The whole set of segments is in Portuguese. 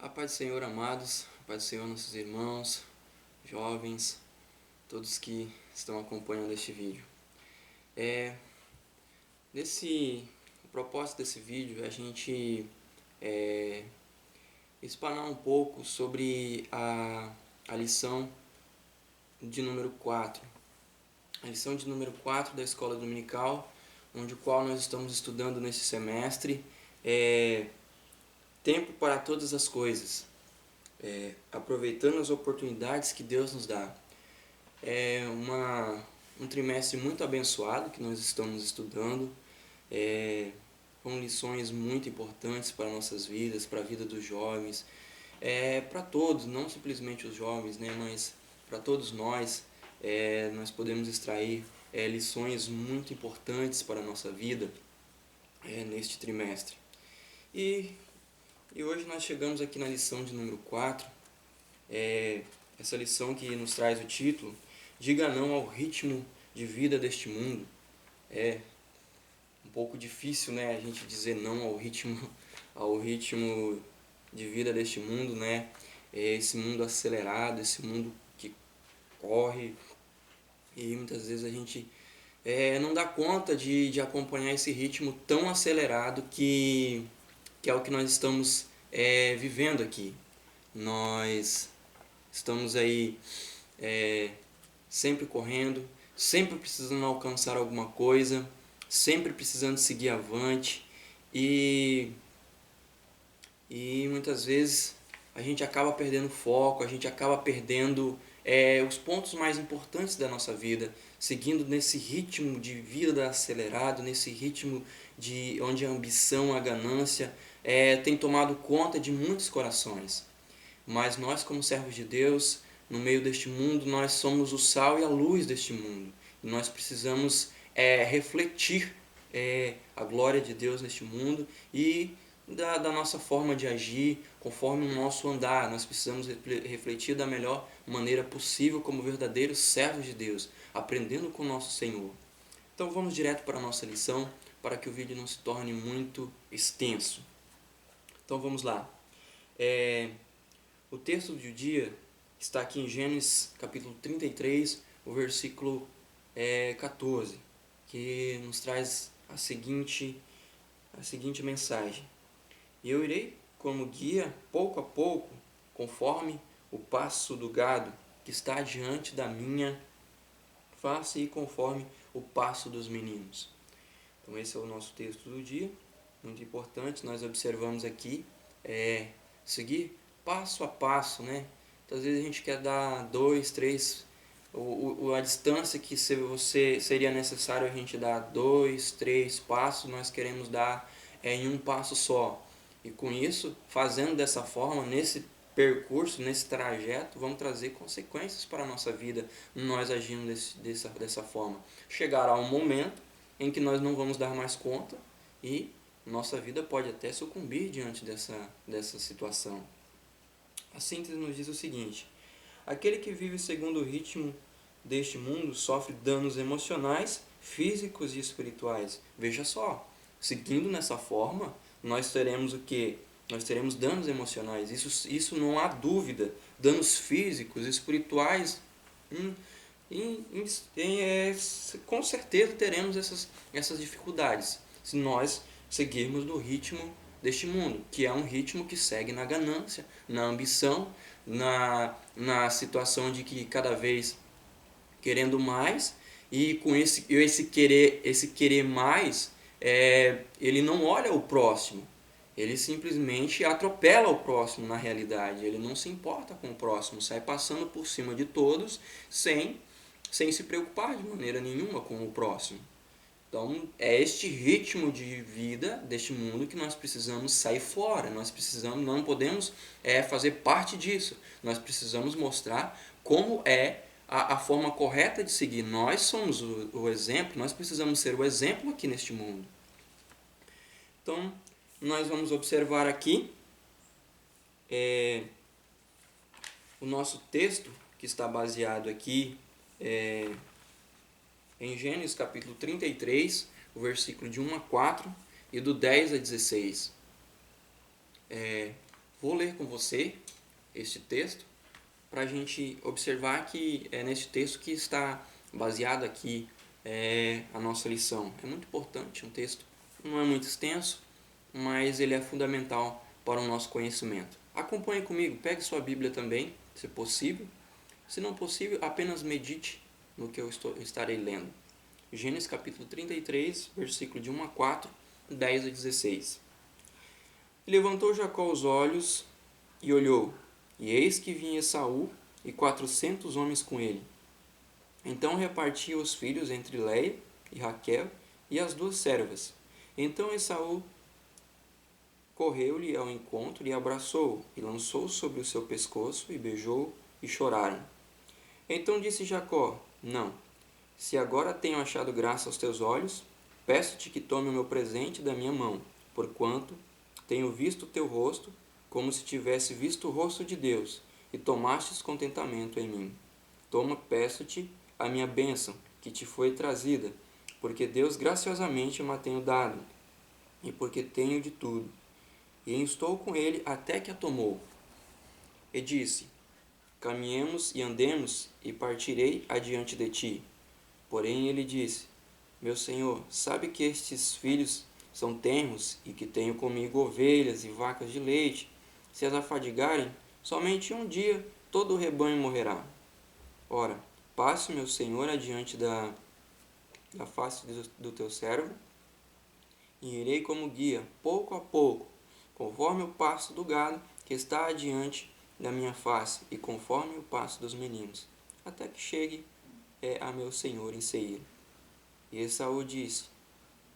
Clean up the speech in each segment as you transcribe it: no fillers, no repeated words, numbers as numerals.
A paz do Senhor, amados, a paz do Senhor, nossos irmãos, jovens, todos que estão acompanhando este vídeo. O propósito desse vídeo é a gente explanar um pouco sobre a lição de número 4. A lição de número 4 da Escola Dominical, onde o qual nós estamos estudando nesse semestre, é Tempo para todas as coisas. Aproveitando as oportunidades que Deus nos dá. É um trimestre muito abençoado que nós estamos estudando, com lições muito importantes para nossas vidas, para a vida dos jovens, para todos, não simplesmente os jovens, né, mas para todos nós. Nós podemos extrair lições muito importantes para a nossa vida neste trimestre. E hoje nós chegamos aqui na lição de número 4, essa lição que nos traz o título Diga não ao ritmo de vida deste mundo. É um pouco difícil, né, a gente dizer não ao ritmo de vida deste mundo, né? Esse mundo acelerado, esse mundo que corre, e muitas vezes a gente não dá conta de acompanhar esse ritmo tão acelerado que é o que nós estamos vivendo aqui. Nós estamos aí sempre correndo, sempre precisando alcançar alguma coisa, sempre precisando seguir avante, e muitas vezes a gente acaba perdendo foco, a gente acaba perdendo os pontos mais importantes da nossa vida, seguindo nesse ritmo de vida acelerado, nesse ritmo onde a ambição, a ganância tem tomado conta de muitos corações. Mas nós, como servos de Deus, no meio deste mundo, nós somos o sal e a luz deste mundo. E nós precisamos refletir a glória de Deus neste mundo e da nossa forma de agir, conforme o nosso andar. Nós precisamos refletir da melhor maneira possível como verdadeiros servos de Deus, aprendendo com o nosso Senhor. Então vamos direto para a nossa lição, para que o vídeo não se torne muito extenso. Então vamos lá. O texto do dia está aqui em Gênesis capítulo 33, o versículo 14, que nos traz a seguinte mensagem. Eu irei como guia pouco a pouco, conforme o passo do gado que está diante da minha face e conforme o passo dos meninos. Então esse é o nosso texto do dia, muito importante. Nós observamos aqui seguir passo a passo, né? Muitas vezes a gente quer dar 2, 3, a distância que seria necessário a gente dar 2, 3 passos, nós queremos dar em um passo só. E com isso, fazendo dessa forma, nesse percurso, nesse trajeto, vamos trazer consequências para a nossa vida, nós agindo dessa forma. Chegará um momento em que nós não vamos dar mais conta e nossa vida pode até sucumbir diante dessa situação. A síntese nos diz o seguinte: aquele que vive segundo o ritmo deste mundo sofre danos emocionais, físicos e espirituais. Veja só, seguindo nessa forma, nós teremos o quê? Nós teremos danos emocionais, isso não há dúvida. Danos físicos, espirituais, com certeza teremos essas dificuldades, se nós seguirmos no ritmo deste mundo, que é um ritmo que segue na ganância, na ambição, na situação de que cada vez querendo mais, e com esse querer mais, ele não olha o próximo, ele simplesmente atropela o próximo na realidade, ele não se importa com o próximo, sai passando por cima de todos sem se preocupar de maneira nenhuma com o próximo. Então, é este ritmo de vida deste mundo que nós precisamos sair fora. Não podemos fazer parte disso. Nós precisamos mostrar como é a forma correta de seguir. Nós somos o exemplo, nós precisamos ser o exemplo aqui neste mundo. Então, nós vamos observar aqui o nosso texto, que está baseado aqui em Gênesis capítulo 33, o versículo de 1 a 4 e do 10 a 16. vou ler com você este texto para a gente observar que é neste texto que está baseado aqui a nossa lição. É muito importante, um texto não é muito extenso, mas ele é fundamental para o nosso conhecimento. Acompanhe comigo, pegue sua Bíblia também, se possível. Se não possível, apenas medite no que eu estarei lendo. Gênesis capítulo 33, versículo de 1 a 4, 10 a 16. E levantou Jacó os olhos e olhou, e eis que vinha Esaú e 400 homens com ele. Então repartia os filhos entre Léia e Raquel e as duas servas. Então Esaú correu-lhe ao encontro e abraçou-o, e lançou-o sobre o seu pescoço, e beijou-o, e choraram. Então disse Jacó: Não, se agora tenho achado graça aos teus olhos, peço-te que tome o meu presente da minha mão, porquanto tenho visto o teu rosto, como se tivesse visto o rosto de Deus, e tomastes contentamento em mim. Toma, peço-te, a minha bênção, que te foi trazida, porque Deus graciosamente me a tenho dado, e porque tenho de tudo. E estou com ele até que a tomou. E disse: Caminhemos e andemos, e partirei adiante de ti. Porém ele disse: Meu senhor, sabe que estes filhos são tenros, e que tenho comigo ovelhas e vacas de leite. Se as afadigarem, somente um dia todo o rebanho morrerá. Ora, passe meu senhor adiante da face do teu servo, e irei como guia, pouco a pouco, conforme o passo do gado que está adiante da minha face, e conforme o passo dos meninos, até que chegue a meu senhor em Seir. E Esaú disse: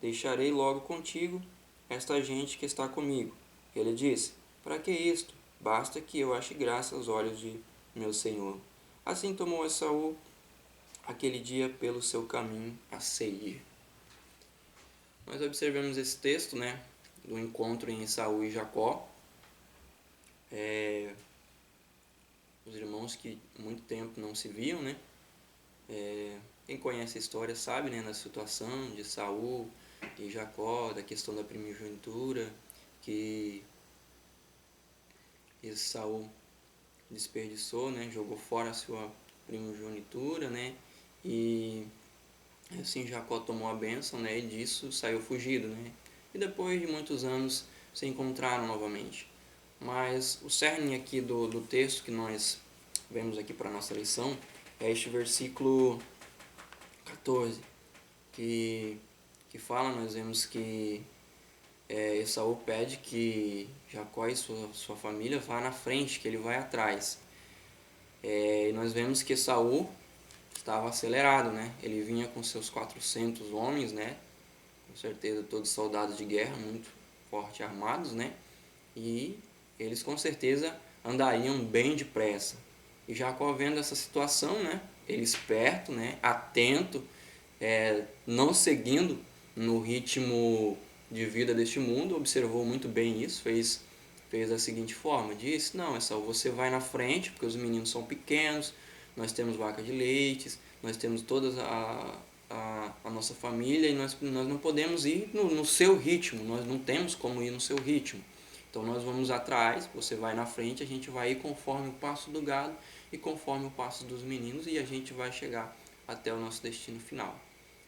Deixarei logo contigo esta gente que está comigo. Ele disse: Para que isto? Basta que eu ache graça aos olhos de meu senhor. Assim tomou Esaú aquele dia pelo seu caminho a Seir. Nós observamos esse texto, né, do encontro em Esaú e Jacó. Os irmãos que há muito tempo não se viam, né? Quem conhece a história sabe, né, da situação de Esaú e Jacó, da questão da primogenitura, que Esaú desperdiçou, né, jogou fora a sua primogenitura, né, e assim Jacó tomou a bênção, né, e disso saiu fugido, né, e depois de muitos anos se encontraram novamente. Mas o cerne aqui do texto que nós vemos aqui para a nossa lição é este versículo 14, que fala, nós vemos que Esaú pede que Jacó e sua família vá na frente, que ele vai atrás. E nós vemos que Esaú estava acelerado, né? Ele vinha com seus 400 homens, né? Com certeza todos soldados de guerra, muito forte armados, né? E eles com certeza andariam bem depressa. E Jacó vendo essa situação, né? Ele esperto, né? Atento, não seguindo no ritmo de vida deste mundo, observou muito bem isso, fez da seguinte forma: disse: Não, Esaú, você vai na frente, porque os meninos são pequenos, nós temos vaca de leite, nós temos toda a nossa família, e nós não podemos ir no seu ritmo, nós não temos como ir no seu ritmo. Então nós vamos atrás, você vai na frente, a gente vai ir conforme o passo do gado e conforme o passo dos meninos, e a gente vai chegar até o nosso destino final.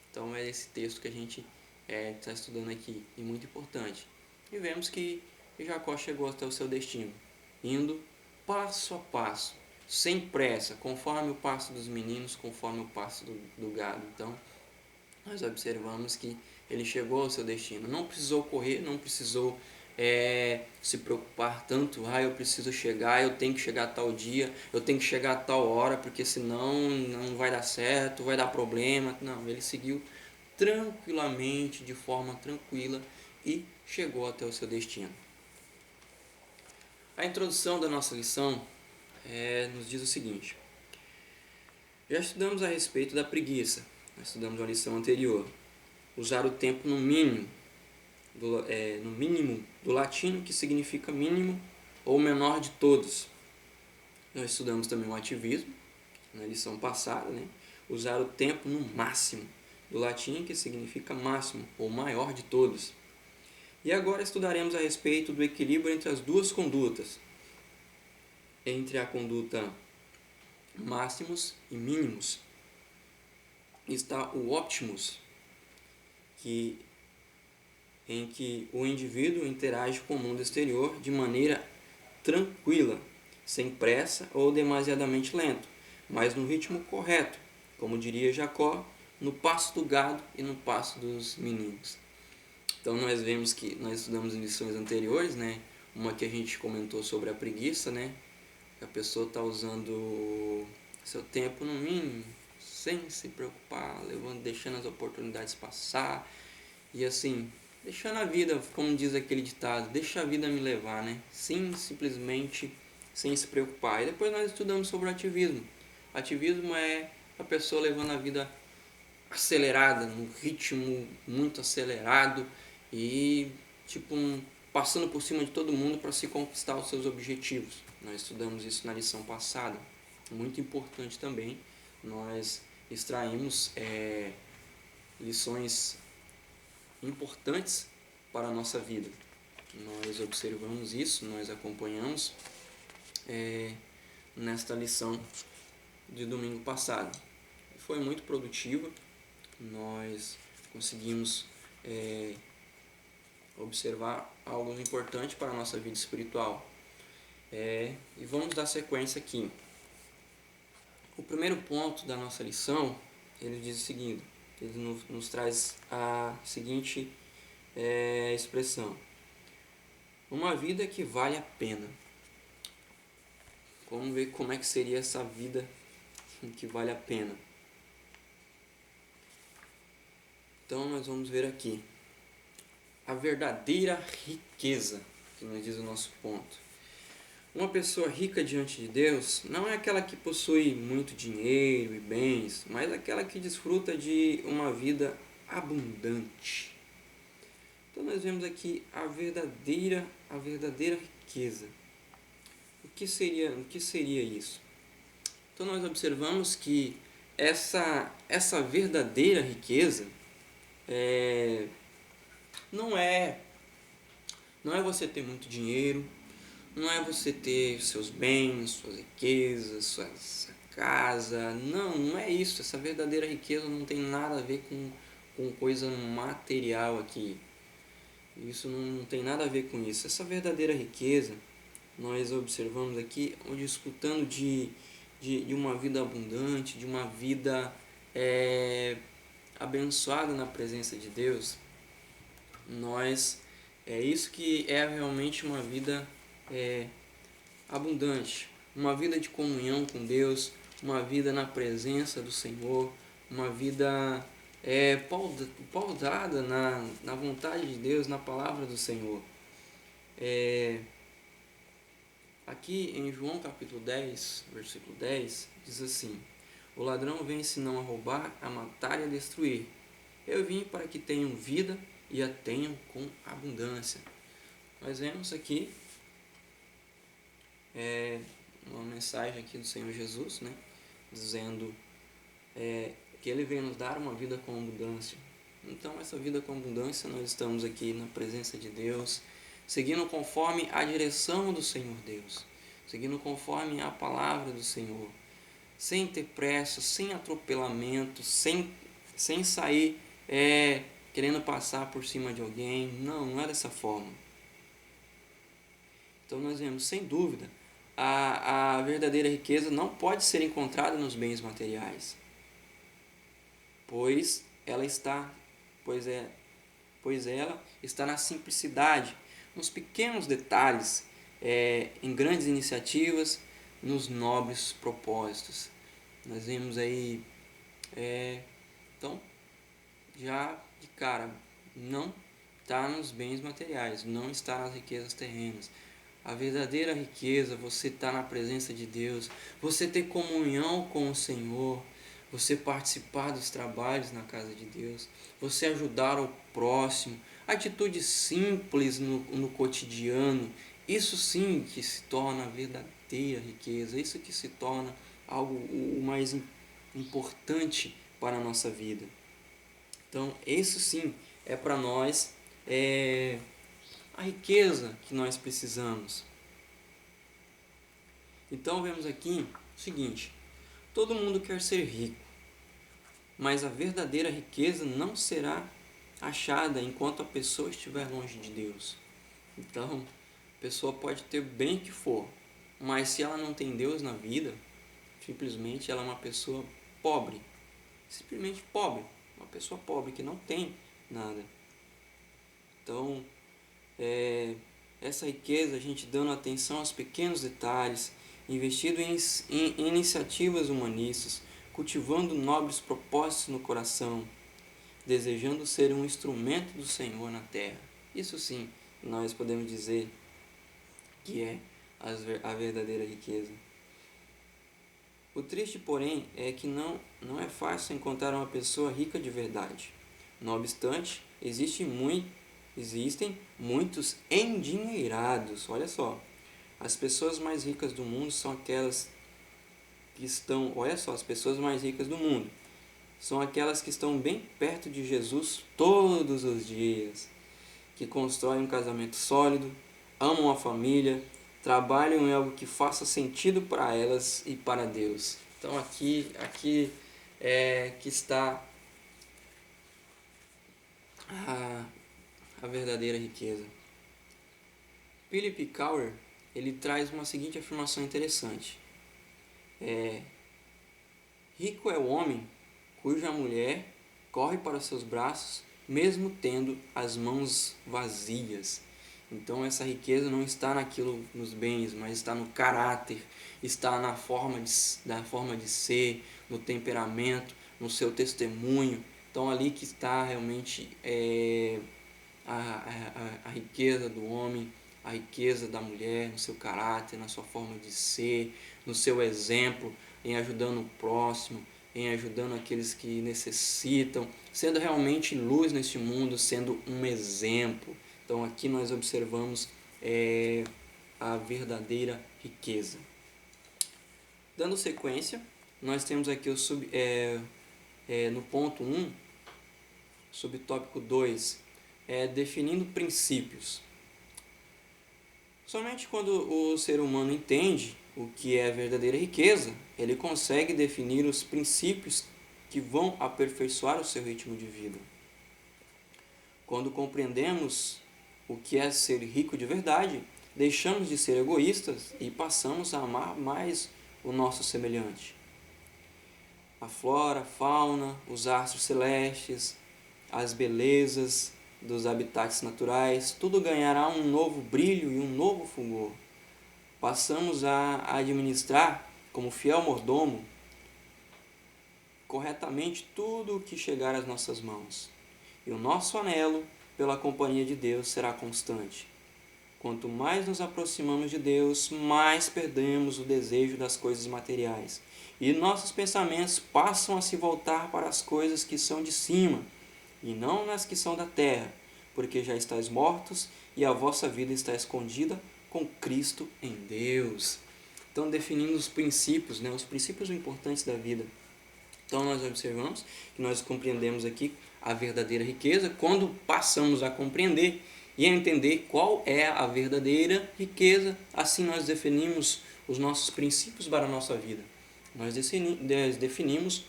Então é esse texto que a gente está estudando aqui, e muito importante. E vemos que Jacó chegou até o seu destino, indo passo a passo, sem pressa, conforme o passo dos meninos, conforme o passo do gado. Então nós observamos que ele chegou ao seu destino, não precisou correr, não precisou se preocupar tanto: eu preciso chegar, eu tenho que chegar a tal dia, eu tenho que chegar a tal hora, porque senão não vai dar certo, vai dar problema. Não, ele seguiu tranquilamente, de forma tranquila, e chegou até o seu destino. A introdução da nossa lição nos diz o seguinte: já estudamos a respeito da preguiça, nós estudamos a lição anterior, usar o tempo no mínimo do latino, que significa mínimo ou menor de todos. Nós estudamos também o ativismo, na lição passada, né? Usar o tempo no máximo, do latim, que significa máximo ou maior de todos. E agora estudaremos a respeito do equilíbrio entre as duas condutas, entre a conduta máximos e mínimos está o optimus, em que o indivíduo interage com o mundo exterior de maneira tranquila, sem pressa ou demasiadamente lento, mas no ritmo correto, como diria Jacó, no passo do gado e no passo dos meninos. Então nós vemos que nós estudamos em lições anteriores, né? Uma que a gente comentou sobre a preguiça, né? Que a pessoa está usando seu tempo no mínimo, sem se preocupar, deixando as oportunidades passar e assim, deixando a vida, como diz aquele ditado, deixa a vida me levar, né? Simplesmente sem se preocupar. E depois nós estudamos sobre o ativismo. Ativismo é a pessoa levando a vida acelerada, num ritmo muito acelerado e passando por cima de todo mundo para se conquistar os seus objetivos. Nós estudamos isso na lição passada. Muito importante também, nós extraímos lições importantes para a nossa vida. Nós observamos isso, nós acompanhamos nesta lição de domingo passado. Foi muito produtiva, nós conseguimos observar algo importante para a nossa vida espiritual. E vamos dar sequência aqui. O primeiro ponto da nossa lição, ele diz o seguinte, ele nos traz a seguinte expressão: uma vida que vale a pena. Vamos ver como é que seria essa vida que vale a pena. Então nós vamos ver aqui a verdadeira riqueza, que nos diz o nosso ponto. Uma pessoa rica diante de Deus não é aquela que possui muito dinheiro e bens, mas aquela que desfruta de uma vida abundante. Então nós vemos aqui a verdadeira riqueza. O que seria isso? Então nós observamos que essa verdadeira riqueza não é você ter muito dinheiro, não é você ter seus bens, suas riquezas, sua casa. Não é isso. Essa verdadeira riqueza não tem nada a ver com coisa material aqui. Isso não tem nada a ver com isso. Essa verdadeira riqueza, nós observamos aqui, escutando de uma vida abundante, de uma vida abençoada na presença de Deus. Isso que é realmente uma vida abundante, uma vida de comunhão com Deus, uma vida na presença do Senhor, uma vida pausada na vontade de Deus, na palavra do Senhor. Aqui em João capítulo 10, versículo 10, diz assim: o ladrão vem senão a roubar, a matar e a destruir. Eu vim para que tenham vida e a tenham com abundância. Nós vemos aqui uma mensagem aqui do Senhor Jesus, né, dizendo que Ele vem nos dar uma vida com abundância. Então essa vida com abundância, nós estamos aqui na presença de Deus, seguindo conforme a direção do Senhor Deus, seguindo conforme a palavra do Senhor, sem ter pressa, sem atropelamento, sem sair querendo passar por cima de alguém. Não é dessa forma. Então nós vemos, sem dúvida, a verdadeira riqueza não pode ser encontrada nos bens materiais, pois ela está na simplicidade, nos pequenos detalhes, em grandes iniciativas, nos nobres propósitos. Nós vemos aí, então, já de cara, não está nos bens materiais, não está nas riquezas terrenas. A verdadeira riqueza, você estar na presença de Deus, você ter comunhão com o Senhor, você participar dos trabalhos na casa de Deus, você ajudar o próximo, atitudes simples no cotidiano. Isso sim que se torna a verdadeira riqueza, isso que se torna algo o mais importante para a nossa vida. Então, isso sim é para nós a riqueza que nós precisamos. Então vemos aqui o seguinte: todo mundo quer ser rico, mas a verdadeira riqueza não será achada enquanto a pessoa estiver longe de Deus. Então, a pessoa pode ter bem que for, mas se ela não tem Deus na vida, simplesmente ela é uma pessoa pobre. Simplesmente pobre. Uma pessoa pobre que não tem nada. Então, essa riqueza, a gente dando atenção aos pequenos detalhes, investindo em iniciativas humanistas, cultivando nobres propósitos no coração, desejando ser um instrumento do Senhor na terra. Isso sim, nós podemos dizer que é a verdadeira riqueza. O triste, porém, é que não é fácil encontrar uma pessoa rica de verdade. Não obstante, existem muitos endinheirados. Olha só, as pessoas mais ricas do mundo são aquelas que estão... Olha só, as pessoas mais ricas do mundo são aquelas que estão bem perto de Jesus todos os dias, que constroem um casamento sólido, amam a família, trabalham em algo que faça sentido para elas e para Deus. Então aqui é que está a verdadeira riqueza. Philip Cowher, ele traz uma seguinte afirmação interessante. Rico é o homem cuja mulher corre para seus braços mesmo tendo as mãos vazias. Então essa riqueza não está nos bens, mas está no caráter, está na forma de ser, no temperamento, no seu testemunho. Então ali que está realmente a riqueza do homem, a riqueza da mulher, no seu caráter, na sua forma de ser, no seu exemplo, em ajudando o próximo, em ajudando aqueles que necessitam, sendo realmente luz neste mundo, sendo um exemplo. Então aqui nós observamos a verdadeira riqueza. Dando sequência, nós temos aqui no ponto 1, subtópico 2, definindo princípios. Somente quando o ser humano entende o que é a verdadeira riqueza, ele consegue definir os princípios que vão aperfeiçoar o seu ritmo de vida. Quando compreendemos o que é ser rico de verdade, deixamos de ser egoístas e passamos a amar mais o nosso semelhante. A flora, a fauna, os astros celestes, as belezas dos habitats naturais, tudo ganhará um novo brilho e um novo fulgor. Passamos a administrar, como fiel mordomo, corretamente tudo o que chegar às nossas mãos. E o nosso anelo pela companhia de Deus será constante. Quanto mais nos aproximamos de Deus, mais perdemos o desejo das coisas materiais. E nossos pensamentos passam a se voltar para as coisas que são de cima, e não nas que são da terra, porque já estáis mortos e a vossa vida está escondida com Cristo em Deus. Então, definindo os princípios, os princípios importantes da vida. Então, nós observamos que nós compreendemos aqui a verdadeira riqueza quando passamos a compreender e a entender qual é a verdadeira riqueza. Assim, nós definimos os nossos princípios para a nossa vida. Nós definimos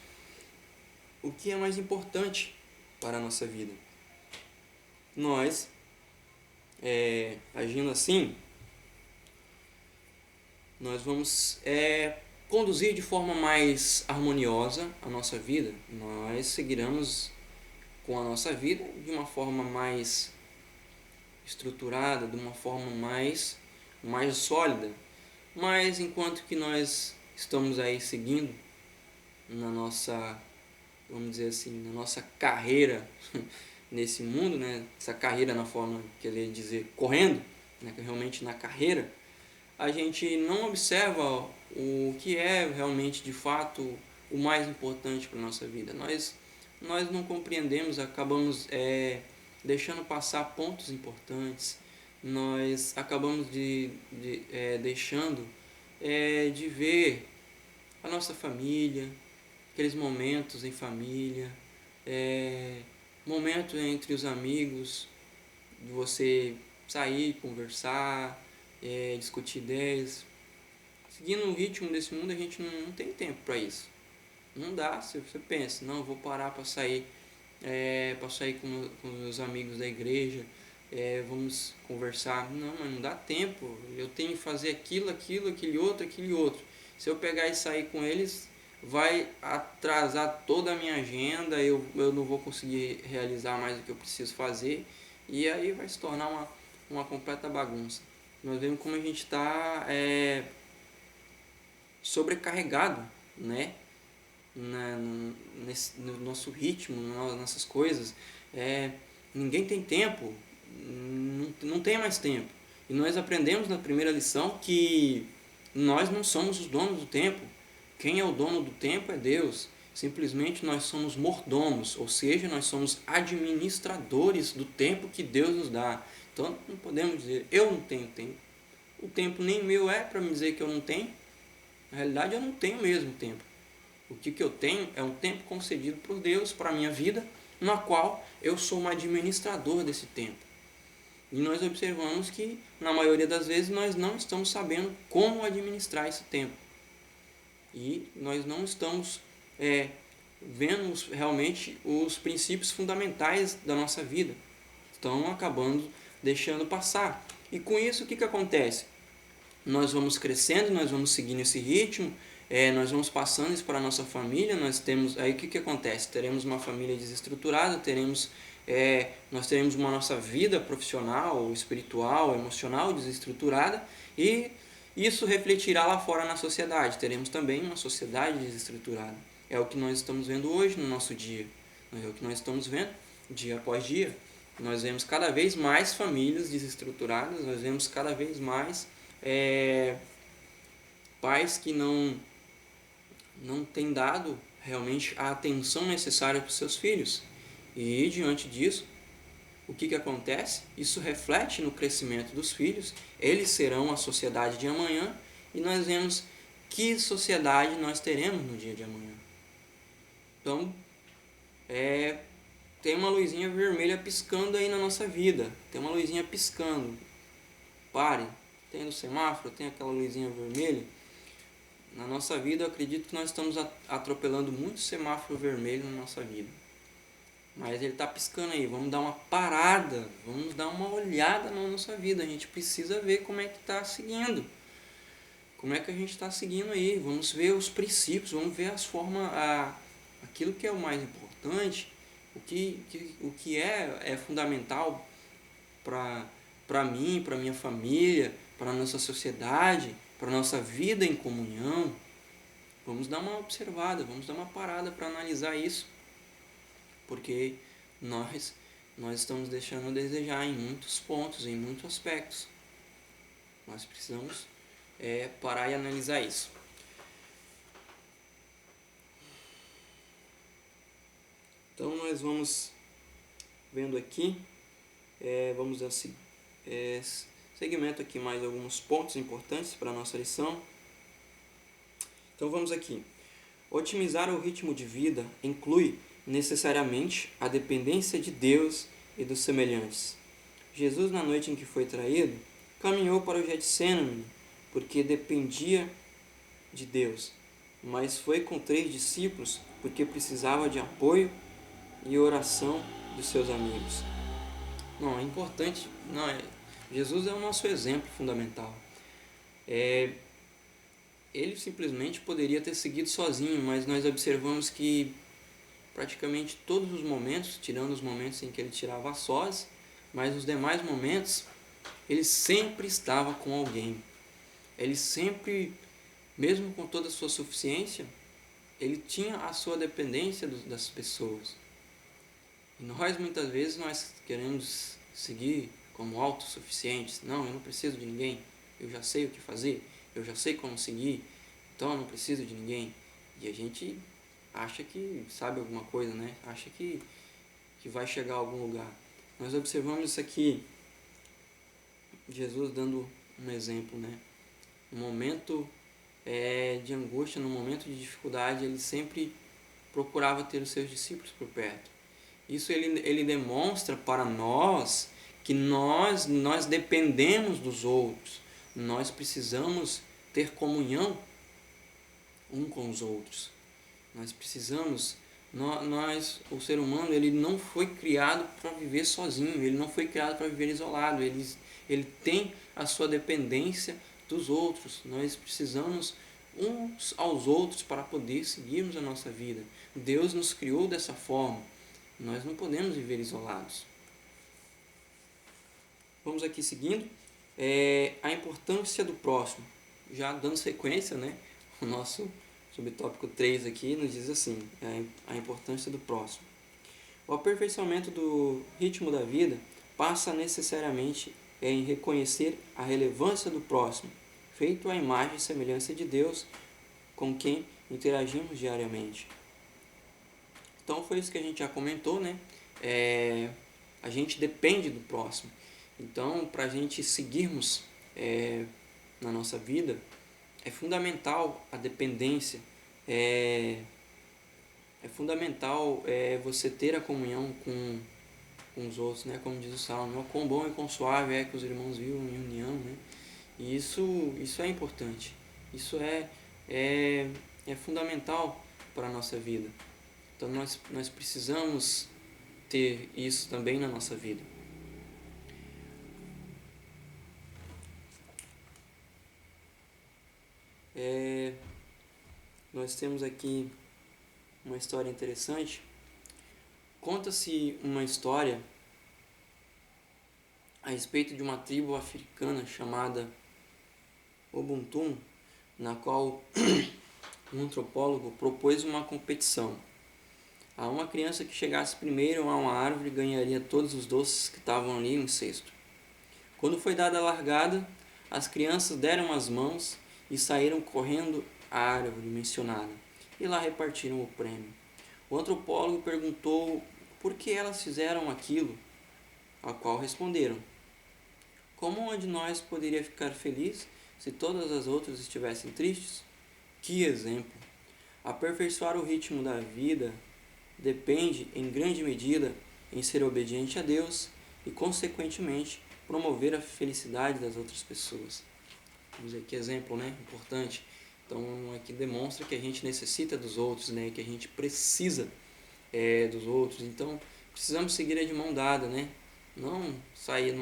o que é mais importante para a nossa vida. Nós, agindo assim, nós vamos conduzir de forma mais harmoniosa a nossa vida. Nós seguiremos com a nossa vida de uma forma mais estruturada, de uma forma mais sólida. Mas enquanto que nós estamos aí seguindo na nossa, vamos dizer assim, na nossa carreira nesse mundo, essa carreira na forma que ele ia dizer correndo, realmente na carreira, a gente não observa o que é realmente de fato o mais importante para a nossa vida. Nós não compreendemos, acabamos deixando passar pontos importantes, nós acabamos deixando de ver a nossa família, aqueles momentos em família, momento entre os amigos, de você sair, conversar, discutir ideias. seguindo o ritmo desse mundo, a gente não tem tempo para isso. Não dá. Se você pensa, não, eu vou parar para sair, com meus amigos da igreja, vamos conversar. Não, mas não dá tempo. Eu tenho que fazer aquilo, aquele outro. Se eu pegar e sair com eles, vai atrasar toda a minha agenda, eu não vou conseguir realizar mais o que eu preciso fazer, e aí vai se tornar uma completa bagunça. Nós vemos como a gente está sobrecarregado, né? No nosso ritmo, nas nossas coisas. Ninguém tem tempo, não tem mais tempo. E nós aprendemos na primeira lição que nós não somos os donos do tempo. Quem é o dono do tempo é Deus. Simplesmente nós somos mordomos, ou seja, nós somos administradores do tempo que Deus nos dá. Então não podemos dizer, eu não tenho tempo. O tempo nem meu é para me dizer que eu não tenho. Na realidade, eu não tenho mesmo tempo. O que eu tenho é um tempo concedido por Deus para a minha vida, na qual eu sou um administrador desse tempo. E nós observamos que, na maioria das vezes, nós não estamos sabendo como administrar esse tempo. E nós não estamos vendo realmente os princípios fundamentais da nossa vida. Estão acabando deixando passar. E com isso, o que acontece? Nós vamos crescendo, nós vamos seguindo esse ritmo, nós vamos passando isso para a nossa família, aí o que acontece? Teremos uma família desestruturada, nós teremos uma nossa vida profissional, espiritual, emocional desestruturada, e isso refletirá lá fora na sociedade. Teremos também uma sociedade desestruturada. É o que nós estamos vendo hoje no nosso dia, é o que nós estamos vendo dia após dia. Nós vemos cada vez mais famílias desestruturadas, nós vemos cada vez mais pais que não têm dado realmente a atenção necessária para os seus filhos. E diante disso, o que acontece? Isso reflete no crescimento dos filhos, eles serão a sociedade de amanhã, e nós vemos que sociedade nós teremos no dia de amanhã. Então, tem uma luzinha vermelha piscando aí na nossa vida, tem uma luzinha piscando. Pare. Tem no semáforo, tem aquela luzinha vermelha. Na nossa vida, eu acredito que nós estamos atropelando muito semáforo vermelho na nossa vida. Mas ele está piscando aí, vamos dar uma parada, vamos dar uma olhada na nossa vida. A gente precisa ver como é que está seguindo. Como é que a gente está seguindo aí. Vamos ver os princípios, vamos ver as formas, aquilo que é o mais importante, o que é fundamental para mim, para minha família, para a nossa sociedade, para a nossa vida em comunhão. Vamos dar uma observada, vamos dar uma parada para analisar isso, porque nós estamos deixando a desejar em muitos pontos, em muitos aspectos. Nós precisamos parar e analisar isso. Então nós vamos vendo aqui, vamos dar segmento aqui mais alguns pontos importantes para a nossa lição. Então vamos aqui. Otimizar o ritmo de vida inclui necessariamente a dependência de Deus e dos semelhantes. Jesus, na noite em que foi traído, caminhou para o Getsêmani porque dependia de Deus, mas foi com 3 discípulos porque precisava de apoio e oração dos seus amigos. Não, é importante, Jesus é o nosso exemplo fundamental. Ele simplesmente poderia ter seguido sozinho, mas nós observamos que praticamente todos os momentos, tirando os momentos em que ele tirava a sós, mas os demais momentos, ele sempre estava com alguém. Ele sempre, mesmo com toda a sua suficiência, ele tinha a sua dependência das pessoas. E nós, muitas vezes, nós queremos seguir como autossuficientes. Não, eu não preciso de ninguém, eu já sei o que fazer, eu já sei como seguir, então eu não preciso de ninguém. E a gente acha que sabe alguma coisa, né? Acha que vai chegar a algum lugar. Nós observamos isso aqui, Jesus dando um exemplo, né? No momento de angústia, no momento de dificuldade, ele sempre procurava ter os seus discípulos por perto. Isso ele demonstra para nós que nós dependemos dos outros. Nós precisamos ter comunhão um com os outros. Nós precisamos, o ser humano, ele não foi criado para viver sozinho, ele não foi criado para viver isolado, ele tem a sua dependência dos outros. Nós precisamos uns aos outros para poder seguirmos a nossa vida. Deus nos criou dessa forma, nós não podemos viver isolados. Vamos aqui seguindo, a importância do próximo. Já dando sequência, né? O nosso subtópico 3 aqui nos diz assim, a importância do próximo. O aperfeiçoamento do ritmo da vida passa necessariamente em reconhecer a relevância do próximo, feito à imagem e semelhança de Deus, com quem interagimos diariamente. Então foi isso que a gente já comentou, né? A gente depende do próximo. Então, para a gente seguirmos na nossa vida, é fundamental a dependência, é fundamental você ter a comunhão com os outros, né? Como diz o Salmo, quão bom e quão suave é que os irmãos vivam em união, né? E isso é importante, isso é fundamental para a nossa vida. Então nós precisamos ter isso também na nossa vida. Nós temos aqui uma história interessante. Conta-se uma história a respeito de uma tribo africana chamada Ubuntu, na qual um antropólogo propôs uma competição. A uma criança que chegasse primeiro a uma árvore ganharia todos os doces que estavam ali em um cesto. Quando foi dada a largada, as crianças deram as mãos e saíram correndo à árvore mencionada, e lá repartiram o prêmio. O antropólogo perguntou por que elas fizeram aquilo, ao qual responderam: como uma de nós poderia ficar feliz se todas as outras estivessem tristes? Que exemplo! Aperfeiçoar o ritmo da vida depende, em grande medida, em ser obediente a Deus e, consequentemente, promover a felicidade das outras pessoas. Vamos ver que exemplo, né? Importante. Então, aqui demonstra que a gente necessita dos outros, né? Que a gente precisa dos outros. Então, precisamos seguir de mão dada, né? Não sair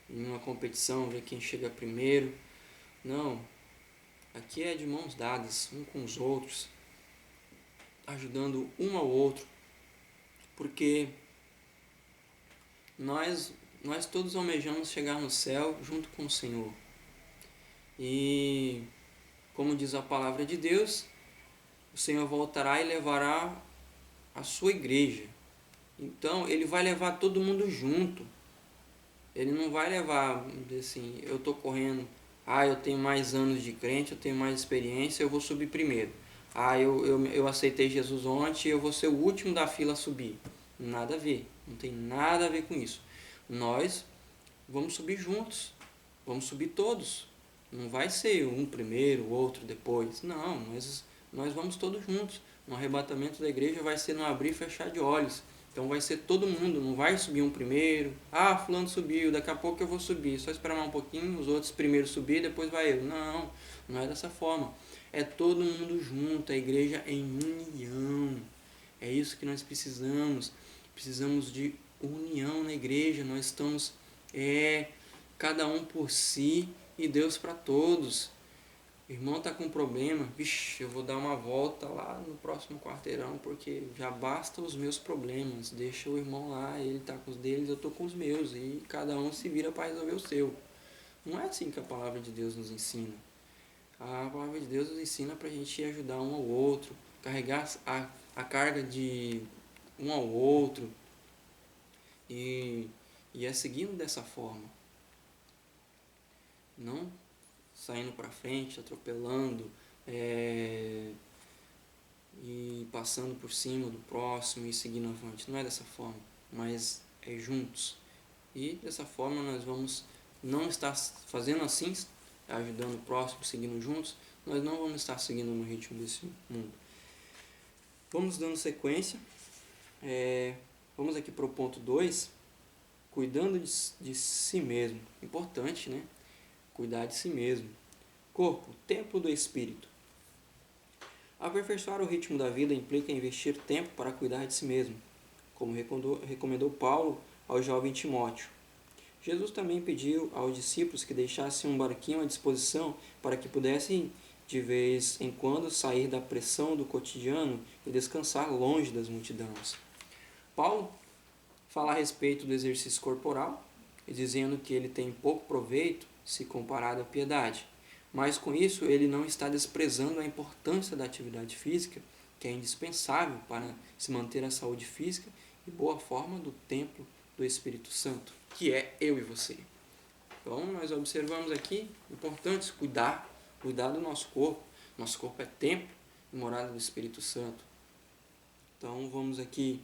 numa competição, ver quem chega primeiro. Não. Aqui é de mãos dadas, um com os outros, ajudando um ao outro, porque nós todos almejamos chegar no céu junto com o Senhor. E, como diz a palavra de Deus, o Senhor voltará e levará a sua igreja. Então, Ele vai levar todo mundo junto. Ele não vai levar, assim, eu estou correndo, eu tenho mais anos de crente, eu tenho mais experiência, eu vou subir primeiro. Eu aceitei Jesus ontem, eu vou ser o último da fila a subir. Nada a ver, não tem nada a ver com isso. Nós vamos subir juntos, vamos subir todos. Não vai ser um primeiro, o outro depois. Não, nós vamos todos juntos. No arrebatamento da igreja vai ser no abrir e fechar de olhos. Então vai ser todo mundo, não vai subir um primeiro. Fulano subiu, daqui a pouco eu vou subir. Só esperar mais um pouquinho, os outros primeiro subir, depois vai eu. Não, não é dessa forma. É todo mundo junto, a igreja em união. É isso que nós precisamos. Precisamos de união na igreja. Nós estamos cada um por si e Deus para todos. O irmão está com problema, eu vou dar uma volta lá no próximo quarteirão, porque já basta os meus problemas. Deixa o irmão lá, ele está com os deles, eu estou com os meus, e cada um se vira para resolver o seu. Não é assim que a palavra de Deus nos ensina. A palavra de Deus nos ensina para a gente ajudar um ao outro, carregar a carga de um ao outro, e é seguindo dessa forma. Não saindo para frente, atropelando, e passando por cima do próximo e seguindo avante. Não é dessa forma, mas é juntos. E dessa forma nós vamos não estar fazendo assim, ajudando o próximo, seguindo juntos, nós não vamos estar seguindo no ritmo desse mundo. Vamos dando sequência. Vamos aqui para o ponto 2, cuidando de si mesmo. Importante, né? Cuidar de si mesmo. Corpo, templo do espírito. Aperfeiçoar o ritmo da vida implica investir tempo para cuidar de si mesmo, como recomendou Paulo ao jovem Timóteo. Jesus também pediu aos discípulos que deixassem um barquinho à disposição para que pudessem, de vez em quando, sair da pressão do cotidiano e descansar longe das multidões. Paulo fala a respeito do exercício corporal, dizendo que ele tem pouco proveito se comparado à piedade. Mas com isso ele não está desprezando a importância da atividade física, que é indispensável para se manter a saúde física e boa forma do templo do Espírito Santo, que é eu e você. Então nós observamos aqui, importante cuidar do nosso corpo. Nosso corpo é templo e morada do Espírito Santo. Então vamos aqui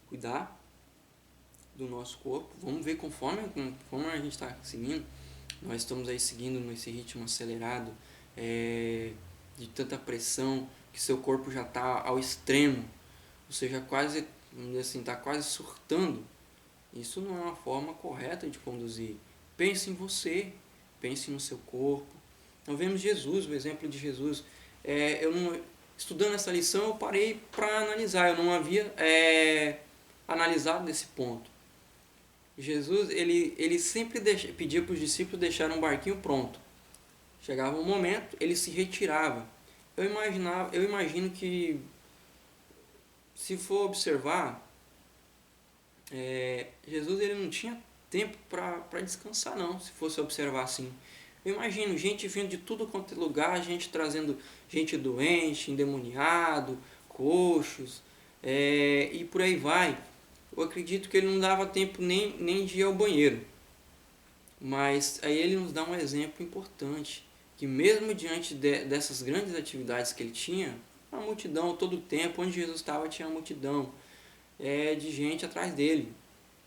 cuidar do nosso corpo. Vamos ver conforme a gente está seguindo. Nós estamos aí seguindo nesse ritmo acelerado, de tanta pressão, que seu corpo já está ao extremo, ou seja, quase, vamos dizer assim, está quase surtando. Isso não é uma forma correta de conduzir. Pense em você, pense no seu corpo. Nós vemos Jesus, o exemplo de Jesus. Estudando essa lição, eu parei para analisar, eu não havia analisado desse ponto. Jesus, ele sempre pedia para os discípulos deixarem um barquinho pronto. Chegava um momento, ele se retirava. Eu imagino que, se for observar, Jesus ele não tinha tempo para descansar, não, se fosse observar assim. Eu imagino gente vindo de tudo quanto é lugar, gente trazendo gente doente, endemoniado, coxos, e por aí vai. Eu acredito que ele não dava tempo nem de ir ao banheiro. Mas aí ele nos dá um exemplo importante, que mesmo diante dessas grandes atividades que ele tinha, a multidão, todo o tempo, onde Jesus estava tinha uma multidão de gente atrás dele,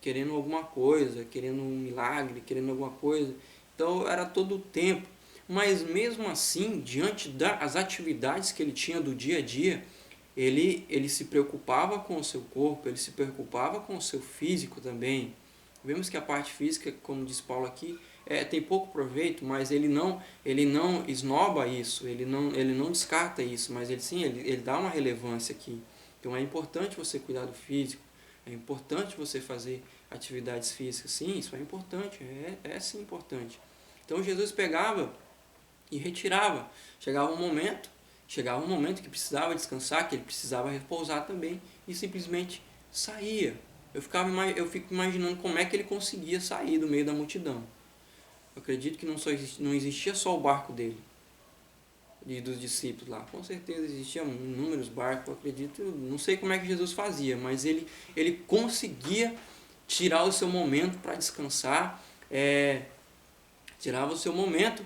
querendo alguma coisa, querendo um milagre, querendo alguma coisa. Então era todo o tempo. Mas mesmo assim, diante das atividades que ele tinha do dia a dia, ele se preocupava com o seu corpo, ele se preocupava com o seu físico também. Vemos que a parte física, como diz Paulo aqui, tem pouco proveito, mas ele não esnoba isso, ele não descarta isso, mas ele dá uma relevância aqui. Então é importante você cuidar do físico, é importante você fazer atividades físicas, sim, isso é importante, sim importante. Então Jesus pegava e retirava, chegava um momento que precisava descansar, que ele precisava repousar também, e simplesmente saía. Eu fico imaginando como é que ele conseguia sair do meio da multidão. Eu acredito que não existia só o barco dele, e dos discípulos lá. Com certeza existiam inúmeros barcos, eu acredito. Não sei como é que Jesus fazia, mas ele conseguia tirar o seu momento para descansar, tirava o seu momento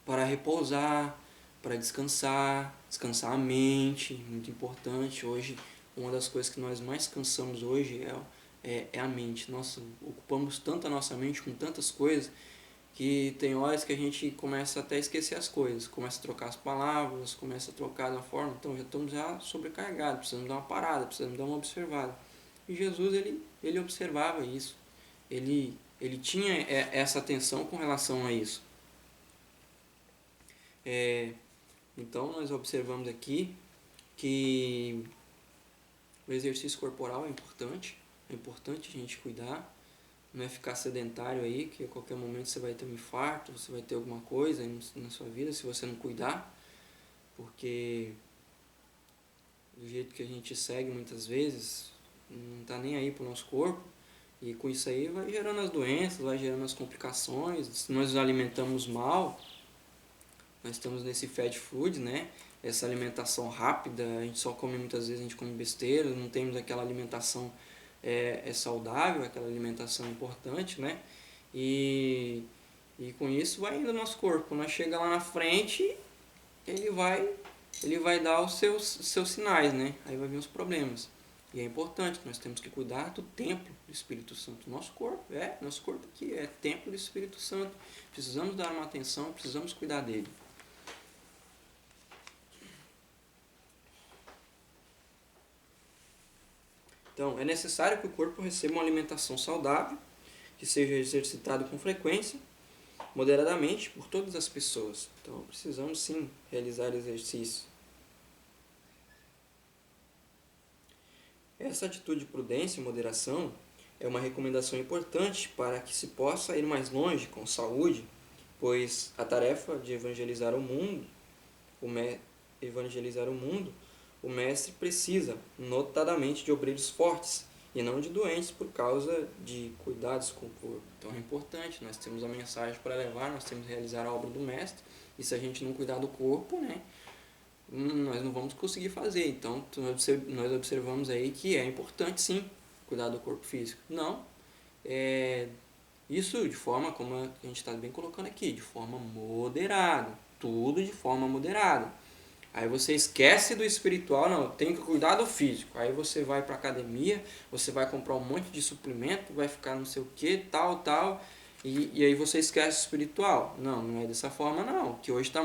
para repousar, para descansar a mente, muito importante. Hoje, uma das coisas que nós mais cansamos hoje é a mente. Nós ocupamos tanto a nossa mente com tantas coisas, que tem horas que a gente começa até a esquecer as coisas, começa a trocar as palavras, começa a trocar da forma, então já estamos sobrecarregados, precisamos dar uma parada, precisamos dar uma observada. E Jesus, ele observava isso, ele tinha essa atenção com relação a isso. Então nós observamos aqui que o exercício corporal é importante a gente cuidar. Não é ficar sedentário aí, que a qualquer momento você vai ter um infarto, você vai ter alguma coisa na sua vida se você não cuidar, porque do jeito que a gente segue muitas vezes, não está nem aí para o nosso corpo, e com isso aí vai gerando as doenças, vai gerando as complicações. Se nós nos alimentamos mal, nós estamos nesse fast food, né? Essa alimentação rápida, a gente só come muitas vezes, a gente come besteira, não temos aquela alimentação saudável, aquela alimentação importante, né? E com isso vai indo o nosso corpo. Quando nós chega lá na frente, ele vai dar os seus sinais, né? Aí vai vir os problemas. E é importante, nós temos que cuidar do templo do Espírito Santo. Nosso corpo aqui é templo do Espírito Santo. Precisamos dar uma atenção, precisamos cuidar dele. Então, é necessário que o corpo receba uma alimentação saudável, que seja exercitado com frequência, moderadamente por todas as pessoas. Então, precisamos sim realizar exercício. Essa atitude de prudência e moderação é uma recomendação importante para que se possa ir mais longe com saúde, pois a tarefa de evangelizar o mundo, o mestre precisa notadamente de obreiros fortes e não de doentes por causa de cuidados com o corpo. Então é importante, nós temos a mensagem para levar, nós temos que realizar a obra do mestre, e se a gente não cuidar do corpo, né, nós não vamos conseguir fazer. Então nós observamos aí que é importante sim cuidar do corpo físico. Não, isso de forma, como a gente está bem colocando aqui, de forma moderada, tudo de forma moderada. Aí você esquece do espiritual, não, tem que cuidar do físico. Aí você vai para academia, você vai comprar um monte de suplemento, vai ficar não sei o que, tal, e aí você esquece o espiritual. Não, não é dessa forma não, que hoje tá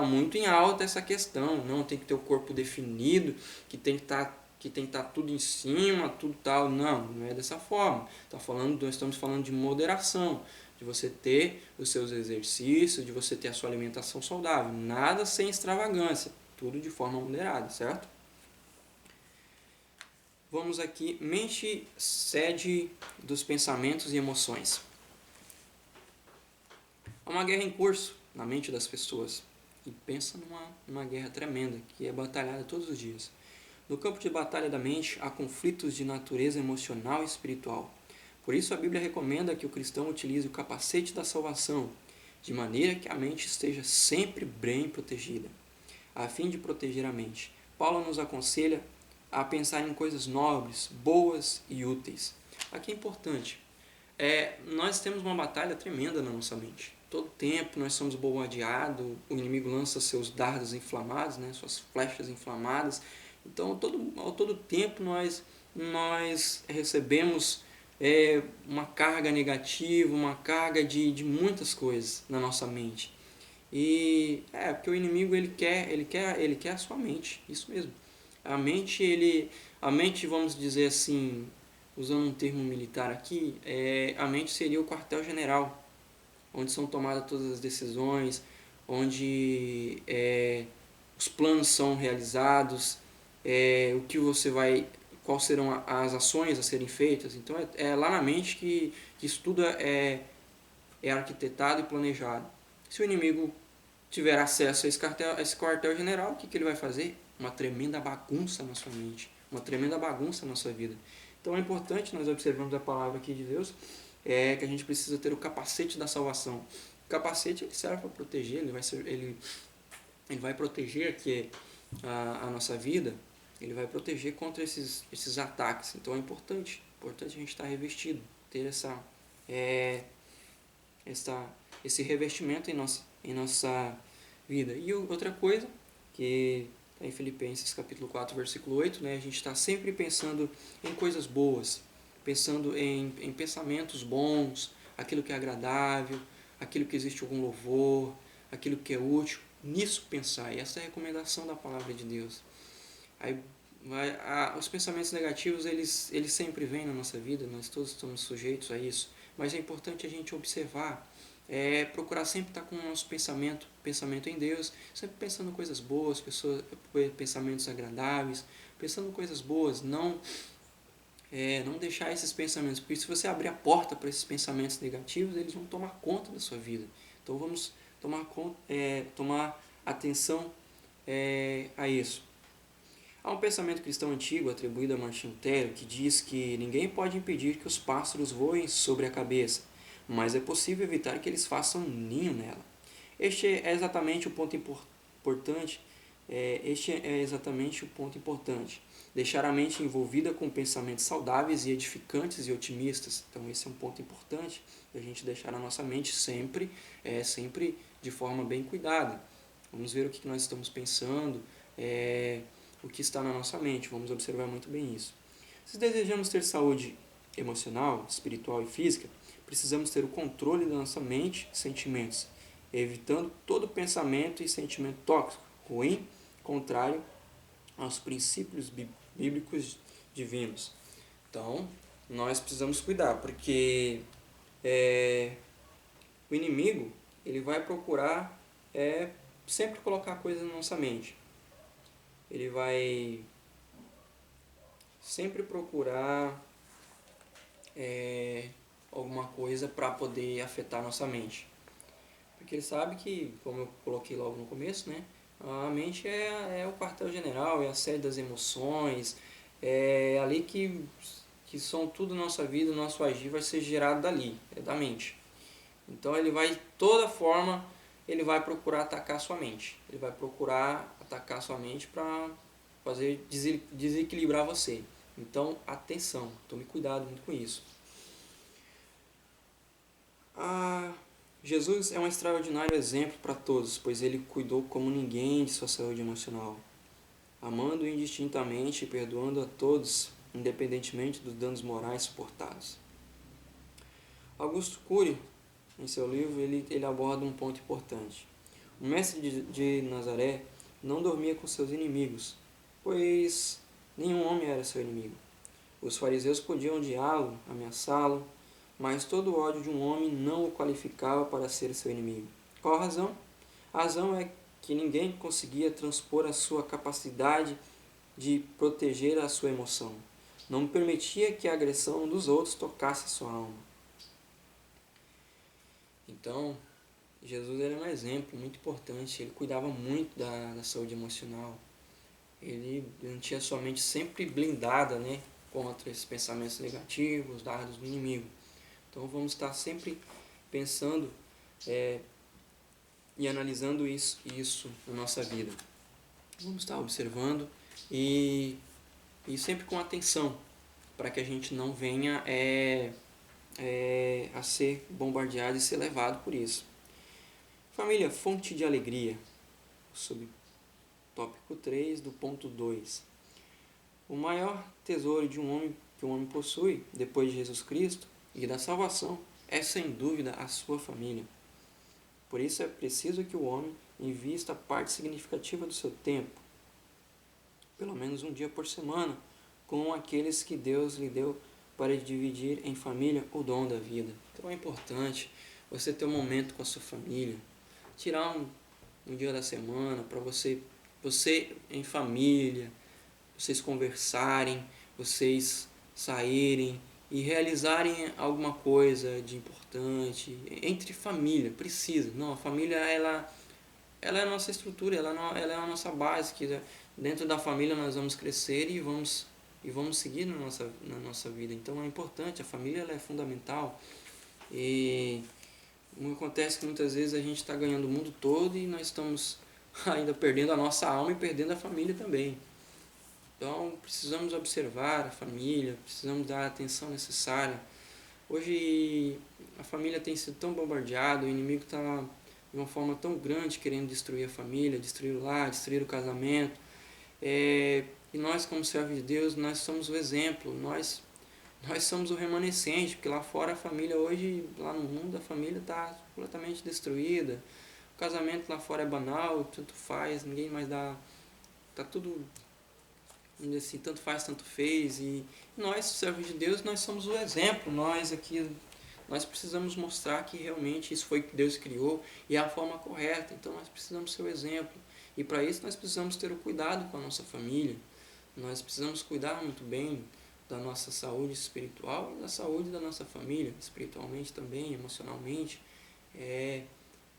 muito em alta essa questão. Não, tem que ter o corpo definido, que tem que estar tudo em cima, tudo tal. Não, não é dessa forma. Nós estamos falando de moderação, de você ter os seus exercícios, de você ter a sua alimentação saudável. Nada sem extravagância, tudo de forma moderada, certo? Vamos aqui, mente sede dos pensamentos e emoções. Há uma guerra em curso na mente das pessoas. E pensa numa guerra tremenda, que é batalhada todos os dias. No campo de batalha da mente, há conflitos de natureza emocional e espiritual. Por isso a Bíblia recomenda que o cristão utilize o capacete da salvação, de maneira que a mente esteja sempre bem protegida. A fim de proteger a mente, Paulo nos aconselha a pensar em coisas nobres, boas e úteis. Aqui é importante. Nós temos uma batalha tremenda na nossa mente. Todo tempo nós somos bombardeados, o inimigo lança seus dardos inflamados, né, suas flechas inflamadas. Então, ao todo tempo nós recebemos uma carga negativa, uma carga de muitas coisas na nossa mente. Porque o inimigo ele quer a sua mente, isso mesmo. A mente, vamos dizer assim, usando um termo militar aqui, a mente seria o quartel-general, onde são tomadas todas as decisões, onde os planos são realizados, quais serão as ações a serem feitas. Então é lá na mente que isso tudo é arquitetado e planejado. Se o inimigo tiver acesso a esse quartel-general, o que ele vai fazer? Uma tremenda bagunça na sua mente, uma tremenda bagunça na sua vida. Então é importante nós observarmos a palavra aqui de Deus, que a gente precisa ter o capacete da salvação. O capacete ele serve para proteger, ele vai proteger aqui a nossa vida, ele vai proteger contra esses ataques. Então é importante a gente estar revestido, ter esse revestimento em nossa vida. E outra coisa, que está em Filipenses capítulo 4, versículo 8, né, a gente está sempre pensando em coisas boas, pensando em pensamentos bons, aquilo que é agradável, aquilo que existe algum louvor, aquilo que é útil, nisso pensar. E essa é a recomendação da palavra de Deus. Aí os pensamentos negativos, eles sempre vêm na nossa vida, nós todos estamos sujeitos a isso, mas é importante a gente observar, procurar sempre estar com o nosso pensamento em Deus, sempre pensando em coisas boas, pensamentos agradáveis, pensando em coisas boas, não deixar esses pensamentos, porque se você abrir a porta para esses pensamentos negativos, eles vão tomar conta da sua vida. Então vamos tomar atenção a isso. Há um pensamento cristão antigo atribuído a Martinho Lutero que diz que ninguém pode impedir que os pássaros voem sobre a cabeça, mas é possível evitar que eles façam um ninho nela. Este é exatamente o ponto importante. Deixar a mente envolvida com pensamentos saudáveis e edificantes e otimistas. Então esse é um ponto importante, a gente deixar a nossa mente sempre de forma bem cuidada. Vamos ver o que nós estamos pensando, o que está na nossa mente, vamos observar muito bem isso. Se desejamos ter saúde emocional, espiritual e física, precisamos ter o controle da nossa mente e sentimentos, evitando todo pensamento e sentimento tóxico, ruim, contrário aos princípios bíblicos divinos. Então, nós precisamos cuidar, porque O inimigo, ele vai procurar sempre colocar coisas na nossa mente. Ele vai sempre procurar alguma coisa para poder afetar nossa mente. Porque ele sabe que, como eu coloquei logo no começo, né, a mente é o quartel-general, é a sede das emoções, é ali que são tudo na nossa vida, o nosso agir vai ser gerado dali, é da mente. Então ele vai, de toda forma, ele vai procurar atacar a sua mente. Ele vai procurar atacar a sua mente para fazer desequilibrar você. Então, atenção, tome cuidado muito com isso. Jesus é um extraordinário exemplo para todos, pois ele cuidou como ninguém de sua saúde emocional, amando indistintamente e perdoando a todos, independentemente dos danos morais suportados. Augusto Cury, em seu livro, ele aborda um ponto importante. O mestre de Nazaré não dormia com seus inimigos, pois nenhum homem era seu inimigo. Os fariseus podiam odiá-lo, ameaçá-lo, mas todo o ódio de um homem não o qualificava para ser seu inimigo. Qual a razão? A razão é que ninguém conseguia transpor a sua capacidade de proteger a sua emoção. Não permitia que a agressão dos outros tocasse a sua alma. Então, Jesus era um exemplo muito importante. Ele cuidava muito da saúde emocional. Ele mantinha sua mente sempre blindada, né, contra esses pensamentos negativos, dardos do inimigo. Então vamos estar sempre pensando e analisando isso na nossa vida. Vamos estar observando e sempre com atenção, para que a gente não venha a ser bombardeado e ser levado por isso. Família, fonte de alegria. Sobre tópico 3 do ponto 2. O maior tesouro que um homem possui, depois de Jesus Cristo e da salvação, é sem dúvida a sua família. Por isso é preciso que o homem invista parte significativa do seu tempo, pelo menos um dia por semana, com aqueles que Deus lhe deu para dividir em família o dom da vida. Então é importante você ter um momento com a sua família, tirar um dia da semana para você em família, vocês conversarem, vocês saírem e realizarem alguma coisa de importante entre família. Precisa. Não, a família ela é a nossa estrutura, ela é a nossa base, que dentro da família nós vamos crescer e vamos seguir na nossa vida. Então é importante, a família ela é fundamental. E acontece que muitas vezes a gente está ganhando o mundo todo e nós estamos ainda perdendo a nossa alma e perdendo a família também. Então precisamos observar a família, precisamos dar a atenção necessária. Hoje a família tem sido tão bombardeada, o inimigo está de uma forma tão grande querendo destruir a família, destruir o lar, destruir o casamento. E nós, como servos de Deus, nós somos o exemplo, nós somos o remanescente, porque lá fora a família hoje, lá no mundo, a família está completamente destruída. O casamento lá fora é banal, tanto faz, ninguém mais dá... Está tudo, assim, tanto faz, tanto fez. E nós, servos de Deus, nós somos o exemplo. Nós precisamos mostrar que realmente isso foi que Deus criou e é a forma correta. Então nós precisamos ser o exemplo. E para isso nós precisamos ter o cuidado com a nossa família. Nós precisamos cuidar muito bem da nossa saúde espiritual e da saúde da nossa família, espiritualmente também, emocionalmente.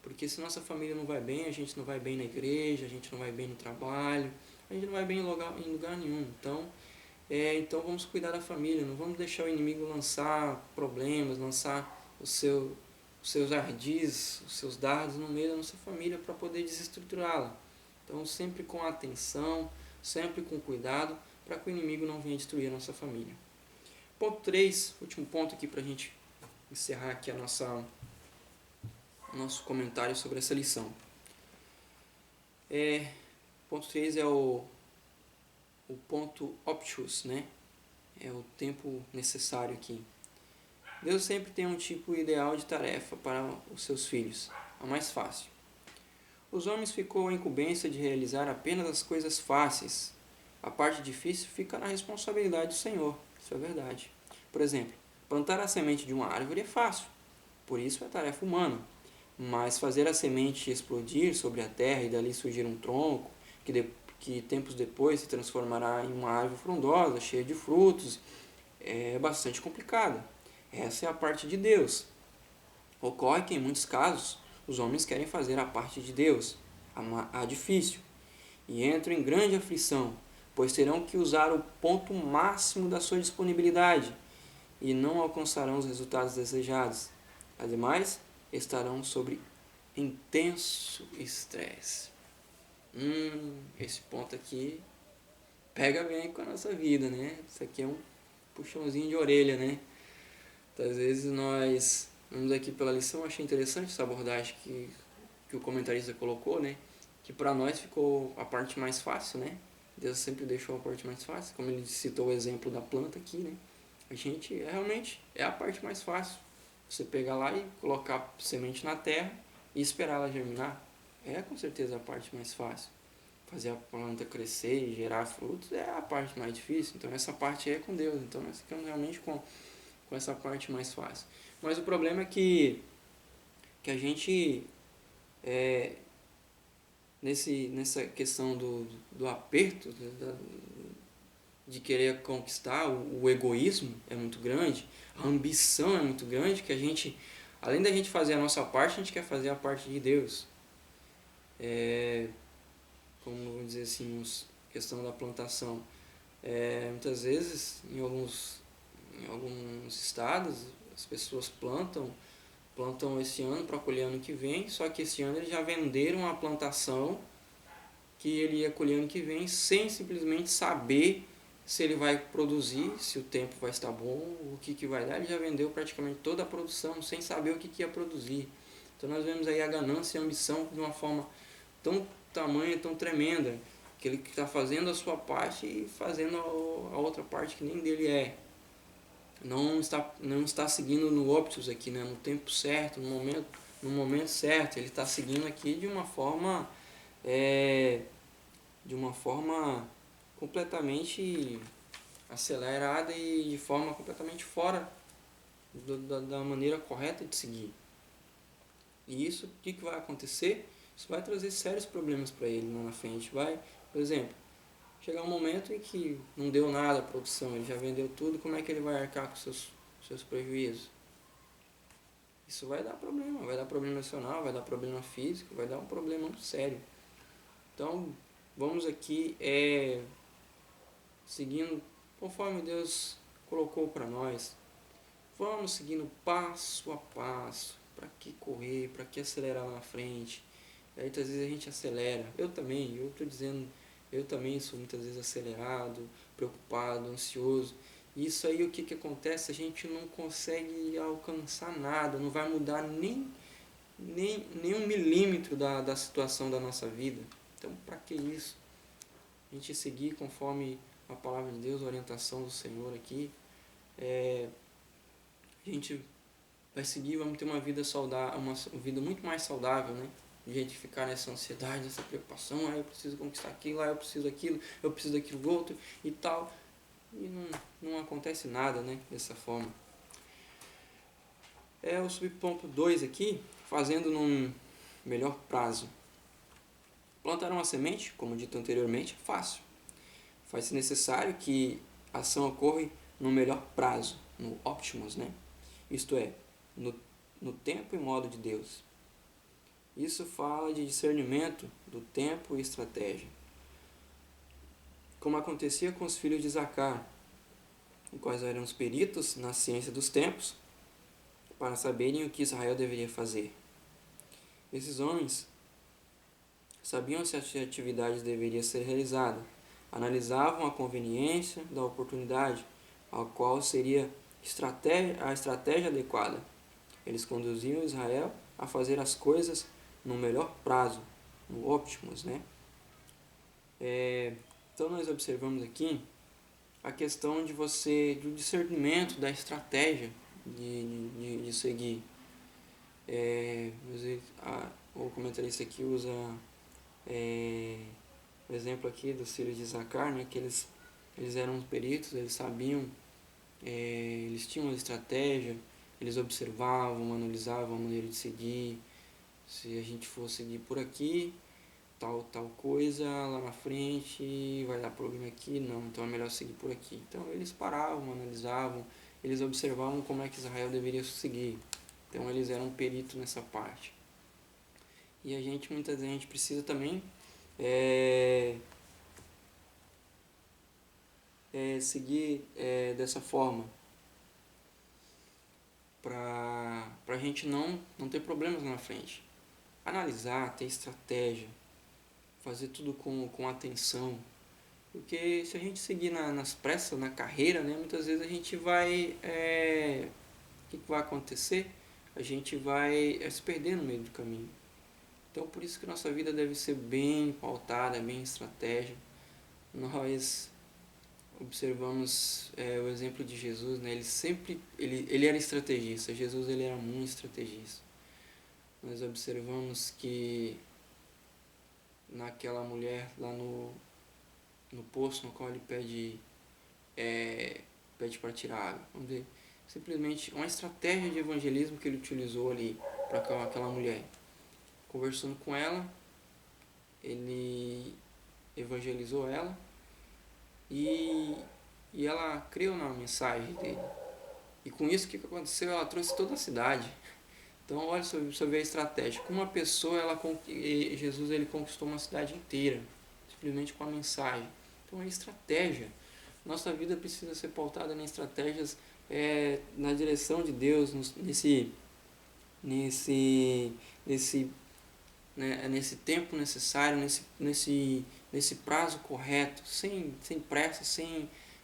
Porque se nossa família não vai bem, a gente não vai bem na igreja, a gente não vai bem no trabalho, a gente não vai bem em lugar nenhum. Então vamos cuidar da família, não vamos deixar o inimigo lançar problemas, lançar os seus ardis, os seus dardos no meio da nossa família para poder desestruturá-la. Então sempre com atenção, sempre com cuidado, para que o inimigo não venha destruir a nossa família. Ponto 3, último ponto aqui para a gente encerrar aqui nosso comentário sobre essa lição. Ponto 3 é o ponto optius, né? É o tempo necessário aqui. Deus sempre tem um tipo ideal de tarefa para os seus filhos, a mais fácil. Os homens ficou a incumbência de realizar apenas as coisas fáceis. A parte difícil fica na responsabilidade do Senhor, isso é verdade. Por exemplo, plantar a semente de uma árvore é fácil, por isso é tarefa humana. mas fazer a semente explodir sobre a terra e dali surgir um tronco, que tempos depois se transformará em uma árvore frondosa, cheia de frutos, é bastante complicado. Essa é a parte de Deus. Ocorre que, em muitos casos, os homens querem fazer a parte de Deus, a difícil, e entram em grande aflição, pois terão que usar o ponto máximo da sua disponibilidade e não alcançarão os resultados desejados. Ademais, estarão sob intenso estresse. Esse ponto aqui pega bem com a nossa vida, né? Isso aqui é um puxãozinho de orelha, né? Então, às vezes nós vamos aqui pela lição, achei interessante essa abordagem que o comentarista colocou, né? Que para nós ficou a parte mais fácil, né? Deus sempre deixou a parte mais fácil, como ele citou o exemplo da planta aqui, né? A gente realmente é a parte mais fácil. Você pegar lá e colocar semente na terra e esperar ela germinar. É com certeza a parte mais fácil. Fazer a planta crescer e gerar frutos é a parte mais difícil. Então essa parte é com Deus. Então nós ficamos realmente com essa parte mais fácil. Mas o problema é que a gente, nessa questão do aperto, de querer conquistar, o egoísmo é muito grande, a ambição é muito grande, que a gente, além da gente fazer a nossa parte, a gente quer fazer a parte de Deus. Como vamos dizer assim, questão da plantação. Muitas vezes, em alguns estados, as pessoas plantam esse ano para colher ano que vem, só que esse ano eles já venderam a plantação que ele ia colher ano que vem, sem simplesmente saber se ele vai produzir, se o tempo vai estar bom, o que vai dar. Ele já vendeu praticamente toda a produção sem saber o que ia produzir. Então nós vemos aí a ganância e a ambição de uma forma tão tamanha, tão tremenda, que ele está fazendo a sua parte e fazendo a outra parte que nem dele é. Não está seguindo no Optus aqui, né? No tempo certo, no momento certo. Ele está seguindo aqui de uma forma completamente acelerada e de forma completamente fora da maneira correta de seguir. E isso, o que vai acontecer? Isso vai trazer sérios problemas para ele lá na frente. Vai, por exemplo, chegar um momento em que não deu nada a produção, ele já vendeu tudo, como é que ele vai arcar com seus prejuízos? Isso vai dar problema nacional, vai dar problema físico, vai dar um problema muito sério. Então, vamos aqui seguindo conforme Deus colocou para nós. Vamos seguindo passo a passo. Para que correr, para que acelerar lá na frente? Aí muitas vezes a gente acelera. Eu também sou muitas vezes acelerado, preocupado, ansioso. E isso aí, o que acontece? A gente não consegue alcançar nada, não vai mudar nem 1 milímetro da situação da nossa vida. Então, para que isso? A gente seguir conforme a palavra de Deus, a orientação do Senhor aqui. A gente vai seguir, vamos ter uma vida saudável, uma vida muito mais saudável, né? De gente ficar nessa ansiedade, nessa preocupação, eu preciso conquistar aquilo, eu preciso daquilo, eu preciso daquilo outro e tal. E não acontece nada, né? Dessa forma. O subponto 2 aqui, fazendo num melhor prazo. Plantar uma semente, como dito anteriormente, é fácil. Faz-se necessário que a ação ocorra no melhor prazo, no Optimus, né? Isto é, no tempo e modo de Deus. Isso fala de discernimento do tempo e estratégia. Como acontecia com os filhos de Zacar, os quais eram os peritos na ciência dos tempos, para saberem o que Israel deveria fazer. Esses homens sabiam se a atividade deveria ser realizada, analisavam a conveniência da oportunidade, a qual seria a estratégia adequada. Eles conduziam Israel a fazer as coisas no melhor prazo, no Optimus, né? Então nós observamos aqui a questão do discernimento da estratégia de seguir. O comentarista aqui usa o exemplo aqui dos filhos de Zacar, né? Que eles eram peritos, eles sabiam, eles tinham uma estratégia, eles observavam, analisavam a maneira de seguir, Se a gente for seguir por aqui, tal coisa lá na frente, vai dar problema aqui, não, então é melhor seguir por aqui. Então eles paravam, analisavam, eles observavam como é que Israel deveria seguir. Então eles eram peritos nessa parte. E a gente, muitas vezes, a gente precisa também seguir dessa forma, para a gente não ter problemas lá na frente. Analisar, ter estratégia, fazer tudo com atenção. Porque se a gente seguir nas pressas, na carreira, né, muitas vezes a gente vai... o que vai acontecer? A gente vai se perder no meio do caminho. Então, por isso que nossa vida deve ser bem pautada, bem estratégia. Nós observamos o exemplo de Jesus, né? Ele era estrategista. Jesus, ele era muito estrategista. Nós observamos que naquela mulher lá no poço, no qual ele pede para tirar água, vamos ver, simplesmente uma estratégia de evangelismo que ele utilizou ali para aquela mulher. Conversando com ela, ele evangelizou ela e ela creu na mensagem dele. E com isso, o que aconteceu? Ela trouxe toda a cidade. Então, olha só ver a estratégia. Com uma pessoa, Jesus ele conquistou uma cidade inteira, simplesmente com a mensagem. Então, é estratégia. Nossa vida precisa ser pautada em estratégias na direção de Deus, nesse tempo necessário, nesse prazo correto, sem pressa,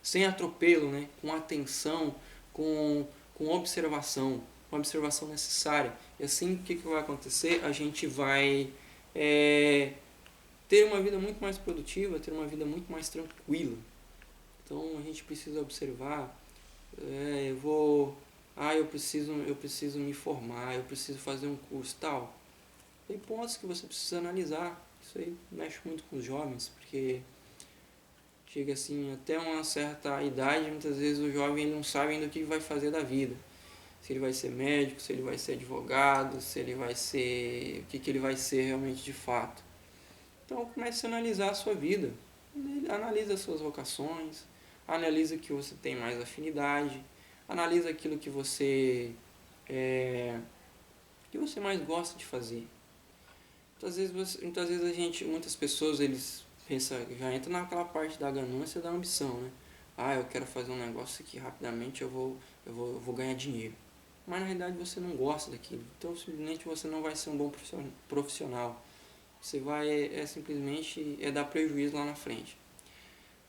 sem atropelo, né? Com atenção, com observação, com a observação necessária. E assim, o que vai acontecer? A gente vai ter uma vida muito mais produtiva, ter uma vida muito mais tranquila. Então, a gente precisa observar, eu preciso me formar, eu preciso fazer um curso, tal. Tem pontos que você precisa analisar. Isso aí mexe muito com os jovens, porque chega assim, até uma certa idade, muitas vezes o jovem ele não sabe ainda o que vai fazer da vida. Se ele vai ser médico, se ele vai ser advogado, se ele vai ser... o que ele vai ser realmente de fato. Então comece a analisar a sua vida. Analisa as suas vocações, analisa o que você tem mais afinidade, analisa aquilo que você mais gosta de fazer. Muitas pessoas eles pensam, já entram naquela parte da ganância, da ambição, né? Eu quero fazer um negócio aqui rapidamente, eu vou ganhar dinheiro. Mas na realidade você não gosta daquilo, então simplesmente você não vai ser um bom profissional. Você vai simplesmente dar prejuízo lá na frente.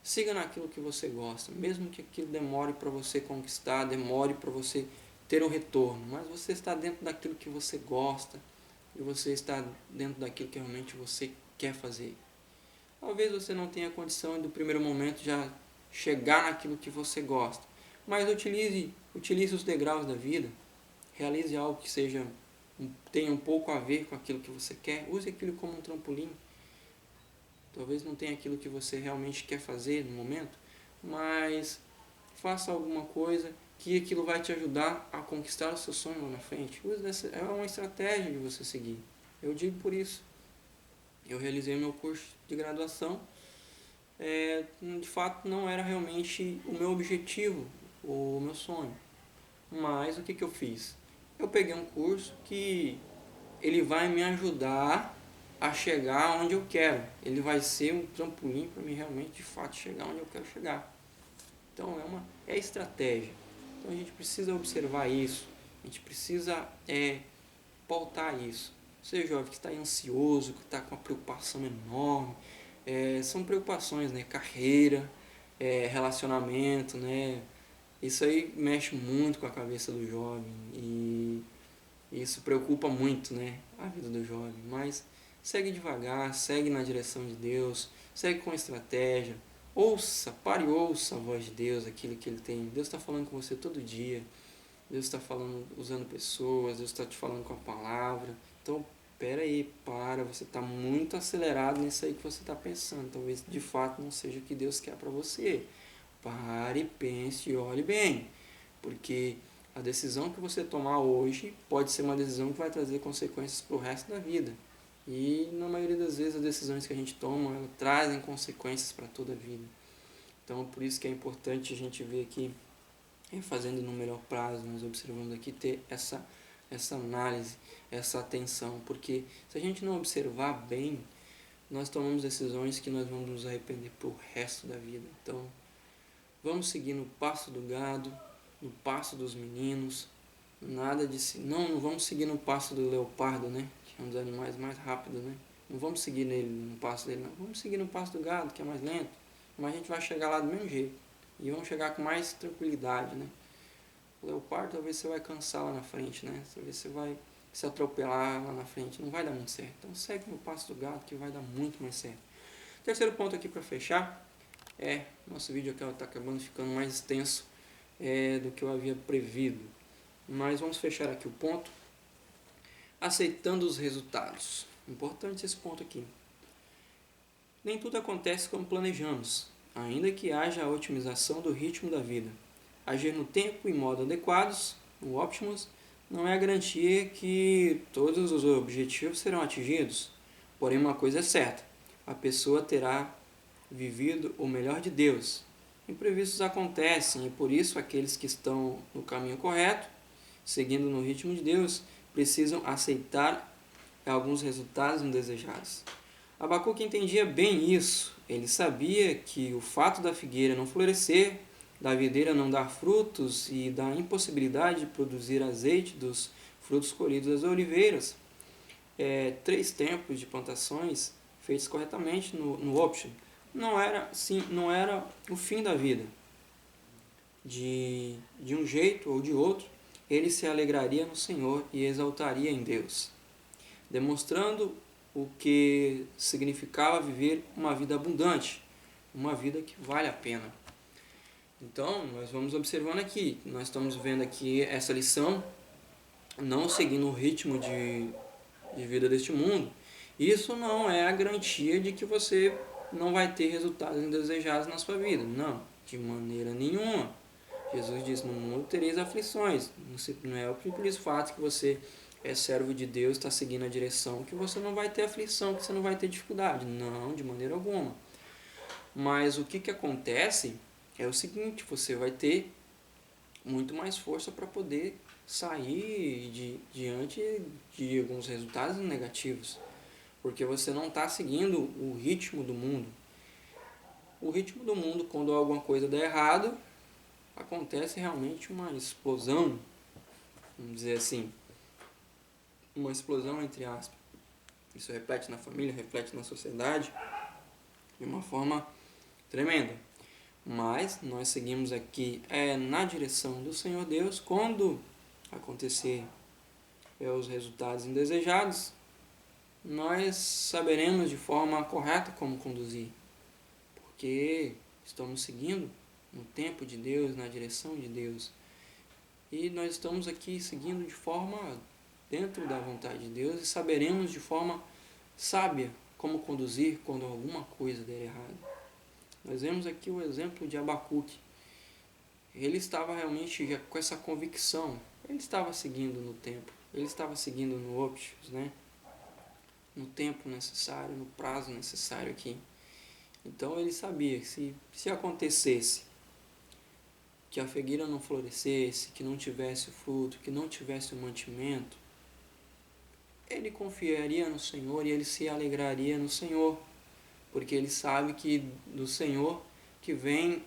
Siga naquilo que você gosta, mesmo que aquilo demore para você conquistar, demore para você ter um retorno, mas você está dentro daquilo que você gosta, e você está dentro daquilo que realmente você quer fazer. Talvez você não tenha condição do primeiro momento já chegar naquilo que você gosta, mas utilize os degraus da vida, realize algo que tenha um pouco a ver com aquilo que você quer, use aquilo como um trampolim. Talvez não tenha aquilo que você realmente quer fazer no momento, mas faça alguma coisa que aquilo vai te ajudar a conquistar o seu sonho lá na frente. É uma estratégia de você seguir. Eu digo por isso. Eu realizei meu curso de graduação. De fato, não era realmente o meu objetivo, o meu sonho. Mas o que eu fiz? Eu peguei um curso que ele vai me ajudar a chegar onde eu quero. Ele vai ser um trampolim para mim realmente, de fato, chegar onde eu quero chegar. Então, é estratégia. Então, a gente precisa observar isso. A gente precisa pautar isso. Você jovem que está ansioso, que está com uma preocupação enorme. São preocupações, né? Carreira, relacionamento, né? Isso aí mexe muito com a cabeça do jovem. E isso preocupa muito, né? A vida do jovem. Mas segue devagar, segue na direção de Deus, segue com estratégia. Pare e ouça a voz de Deus, aquilo que Ele tem. Deus está falando com você todo dia. Deus está falando usando pessoas, Deus está te falando com a palavra. Então, você está muito acelerado nisso aí que você está pensando. Talvez de fato não seja o que Deus quer para você. Pare, pense e olhe bem. Porque A decisão que você tomar hoje pode ser uma decisão que vai trazer consequências para o resto da vida. E na maioria das vezes as decisões que a gente toma, elas trazem consequências para toda a vida. Então por isso que é importante a gente ver aqui, fazendo no melhor prazo, nós observamos aqui, ter essa análise, essa atenção. Porque se a gente não observar bem, nós tomamos decisões que nós vamos nos arrepender pro resto da vida. Então, vamos seguir no passo do gado, no passo dos meninos, nada de não vamos seguir no passo do leopardo, né? Que é um dos animais mais rápidos, né? Não vamos seguir nele, no passo dele, não. Vamos seguir no passo do gado, que é mais lento, mas a gente vai chegar lá do mesmo jeito. E vamos chegar com mais tranquilidade, né? O leopardo, talvez você vai cansar lá na frente, né? Talvez você vai se atropelar lá na frente, não vai dar muito certo. Então segue no passo do gato que vai dar muito mais certo. Terceiro ponto aqui para fechar, nosso vídeo aqui está acabando ficando mais extenso do que eu havia previsto. Mas vamos fechar aqui o ponto. Aceitando os resultados. Importante esse ponto aqui. Nem tudo acontece como planejamos, ainda que haja a otimização do ritmo da vida. Agir no tempo e modo adequados, no Optimus, não é a garantia que todos os objetivos serão atingidos. Porém, uma coisa é certa, a pessoa terá vivido o melhor de Deus. Imprevistos acontecem e por isso aqueles que estão no caminho correto, seguindo no ritmo de Deus, precisam aceitar alguns resultados indesejados. Abacuque entendia bem isso. Ele sabia que o fato da figueira não florescer, da videira não dar frutos e da impossibilidade de produzir azeite dos frutos colhidos das oliveiras, 3 tempos de plantações feitos corretamente no Option, não era o fim da vida. De um jeito ou de outro, ele se alegraria no Senhor e exaltaria em Deus, demonstrando o que significava viver uma vida abundante, uma vida que vale a pena. Então, nós vamos observando aqui, nós estamos vendo aqui essa lição, não seguindo o ritmo de vida deste mundo. Isso não é a garantia de que você não vai ter resultados indesejados na sua vida. Não, de maneira nenhuma. Jesus disse, no mundo tereis aflições. Não é o simples fato que você é servo de Deus, está seguindo a direção, que você não vai ter aflição, que você não vai ter dificuldade. Não, de maneira alguma. Mas o que acontece é o seguinte, você vai ter muito mais força para poder sair diante de alguns resultados negativos, porque você não está seguindo o ritmo do mundo. O ritmo do mundo, quando alguma coisa dá errado, acontece realmente uma explosão, vamos dizer assim, uma explosão entre aspas. Isso reflete na família, reflete na sociedade de uma forma tremenda. Mas nós seguimos aqui na direção do Senhor Deus. Quando acontecer os resultados indesejados, nós saberemos de forma correta como conduzir, porque estamos seguindo no tempo de Deus, na direção de Deus, e nós estamos aqui seguindo de forma dentro da vontade de Deus e saberemos de forma sábia como conduzir quando alguma coisa der errado. Nós vemos aqui o exemplo de Abacuque. Ele estava realmente já com essa convicção. Ele estava seguindo no tempo. Ele estava seguindo no Optimus, né? No tempo necessário, no prazo necessário aqui. Então ele sabia que se acontecesse que a figueira não florescesse, que não tivesse fruto, que não tivesse o mantimento, ele confiaria no Senhor e ele se alegraria no Senhor, porque ele sabe que do Senhor que vem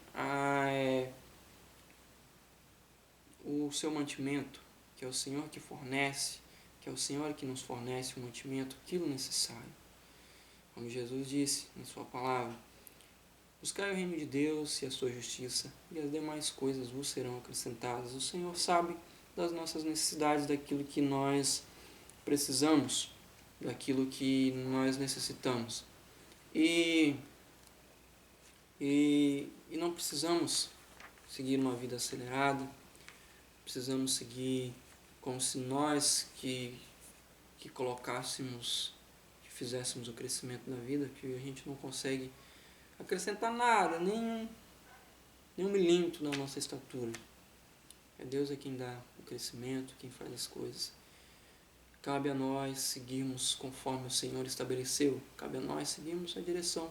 o seu mantimento, que é o Senhor que fornece, que é o Senhor que nos fornece o mantimento, aquilo necessário. Como Jesus disse na sua palavra, buscai o reino de Deus e a sua justiça, e as demais coisas vos serão acrescentadas. O Senhor sabe das nossas necessidades, daquilo que nós precisamos, daquilo que nós necessitamos. E não precisamos seguir uma vida acelerada, precisamos seguir como se nós que colocássemos, que fizéssemos o crescimento na vida, que a gente não consegue acrescentar nada, nem um milímetro na nossa estatura. É Deus é quem dá o crescimento, quem faz as coisas. Cabe a nós seguirmos conforme o Senhor estabeleceu. Cabe a nós seguirmos a direção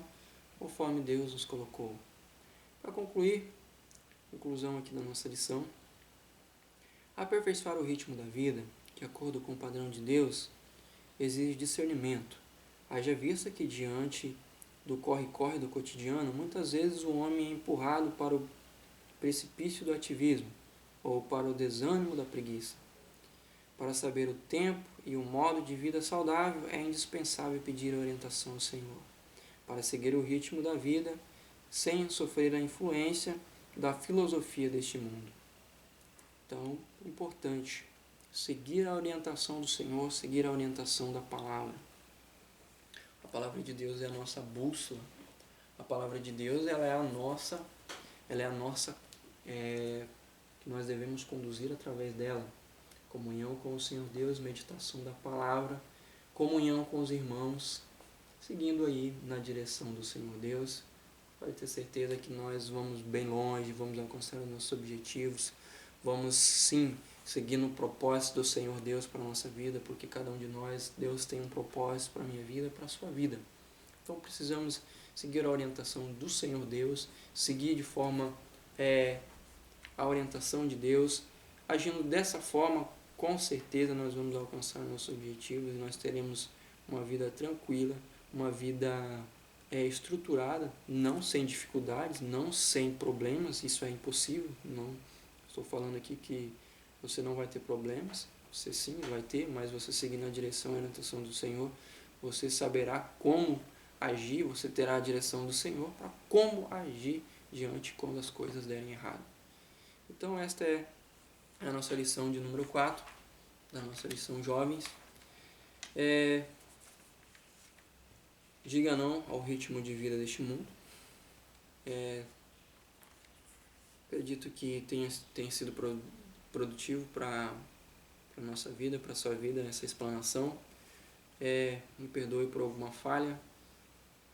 conforme Deus nos colocou. Para concluir, conclusão aqui da nossa lição, aperfeiçoar o ritmo da vida, de acordo com o padrão de Deus, exige discernimento. Haja vista que diante do corre-corre do cotidiano, muitas vezes o homem é empurrado para o precipício do ativismo ou para o desânimo da preguiça. Para saber o tempo e o modo de vida saudável, é indispensável pedir a orientação ao Senhor, para seguir o ritmo da vida sem sofrer a influência da filosofia deste mundo. Então, é importante seguir a orientação do Senhor, seguir a orientação da palavra. A palavra de Deus é a nossa bússola. A palavra de Deus ela é a nossa que nós devemos conduzir através dela. Comunhão com o Senhor Deus, meditação da palavra, comunhão com os irmãos, seguindo aí na direção do Senhor Deus. Pode ter certeza que nós vamos bem longe, vamos alcançar os nossos objetivos, vamos sim seguir no propósito do Senhor Deus para a nossa vida, porque cada um de nós, Deus tem um propósito para a minha vida, para a sua vida. Então precisamos seguir a orientação do Senhor Deus, seguir de forma a orientação de Deus, agindo dessa forma, com certeza nós vamos alcançar nossos objetivos e nós teremos uma vida tranquila, uma vida estruturada, não sem dificuldades, não sem problemas, isso é impossível, não estou falando aqui que você não vai ter problemas, você sim vai ter, mas você seguindo a direção e a orientação do Senhor, você saberá como agir, você terá a direção do Senhor para como agir diante quando as coisas derem errado. Então esta é a nossa lição de número 4, da nossa lição Jovens. Diga não ao ritmo de vida deste mundo. Acredito que tenha sido produtivo para a nossa vida, para a sua vida, essa explanação. Me perdoe por alguma falha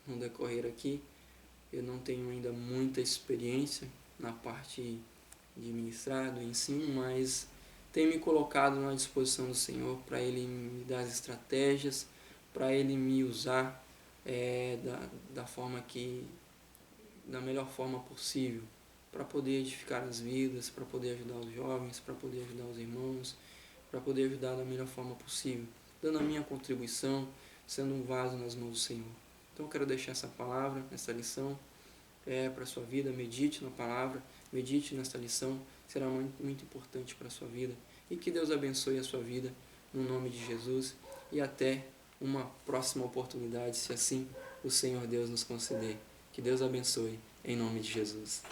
no decorrer aqui. Eu não tenho ainda muita experiência na parte de ministrar, do ensino, mas tenho me colocado na disposição do Senhor para Ele me dar as estratégias, para Ele me usar da melhor forma possível, para poder edificar as vidas, para poder ajudar os jovens, para poder ajudar os irmãos, para poder ajudar da melhor forma possível, dando a minha contribuição, sendo um vaso nas mãos do Senhor. Então eu quero deixar essa palavra, essa lição para a sua vida. Medite na palavra, medite nesta lição, será muito, muito importante para a sua vida. E que Deus abençoe a sua vida, no nome de Jesus, e até uma próxima oportunidade, se assim o Senhor Deus nos conceder. Que Deus abençoe, em nome de Jesus.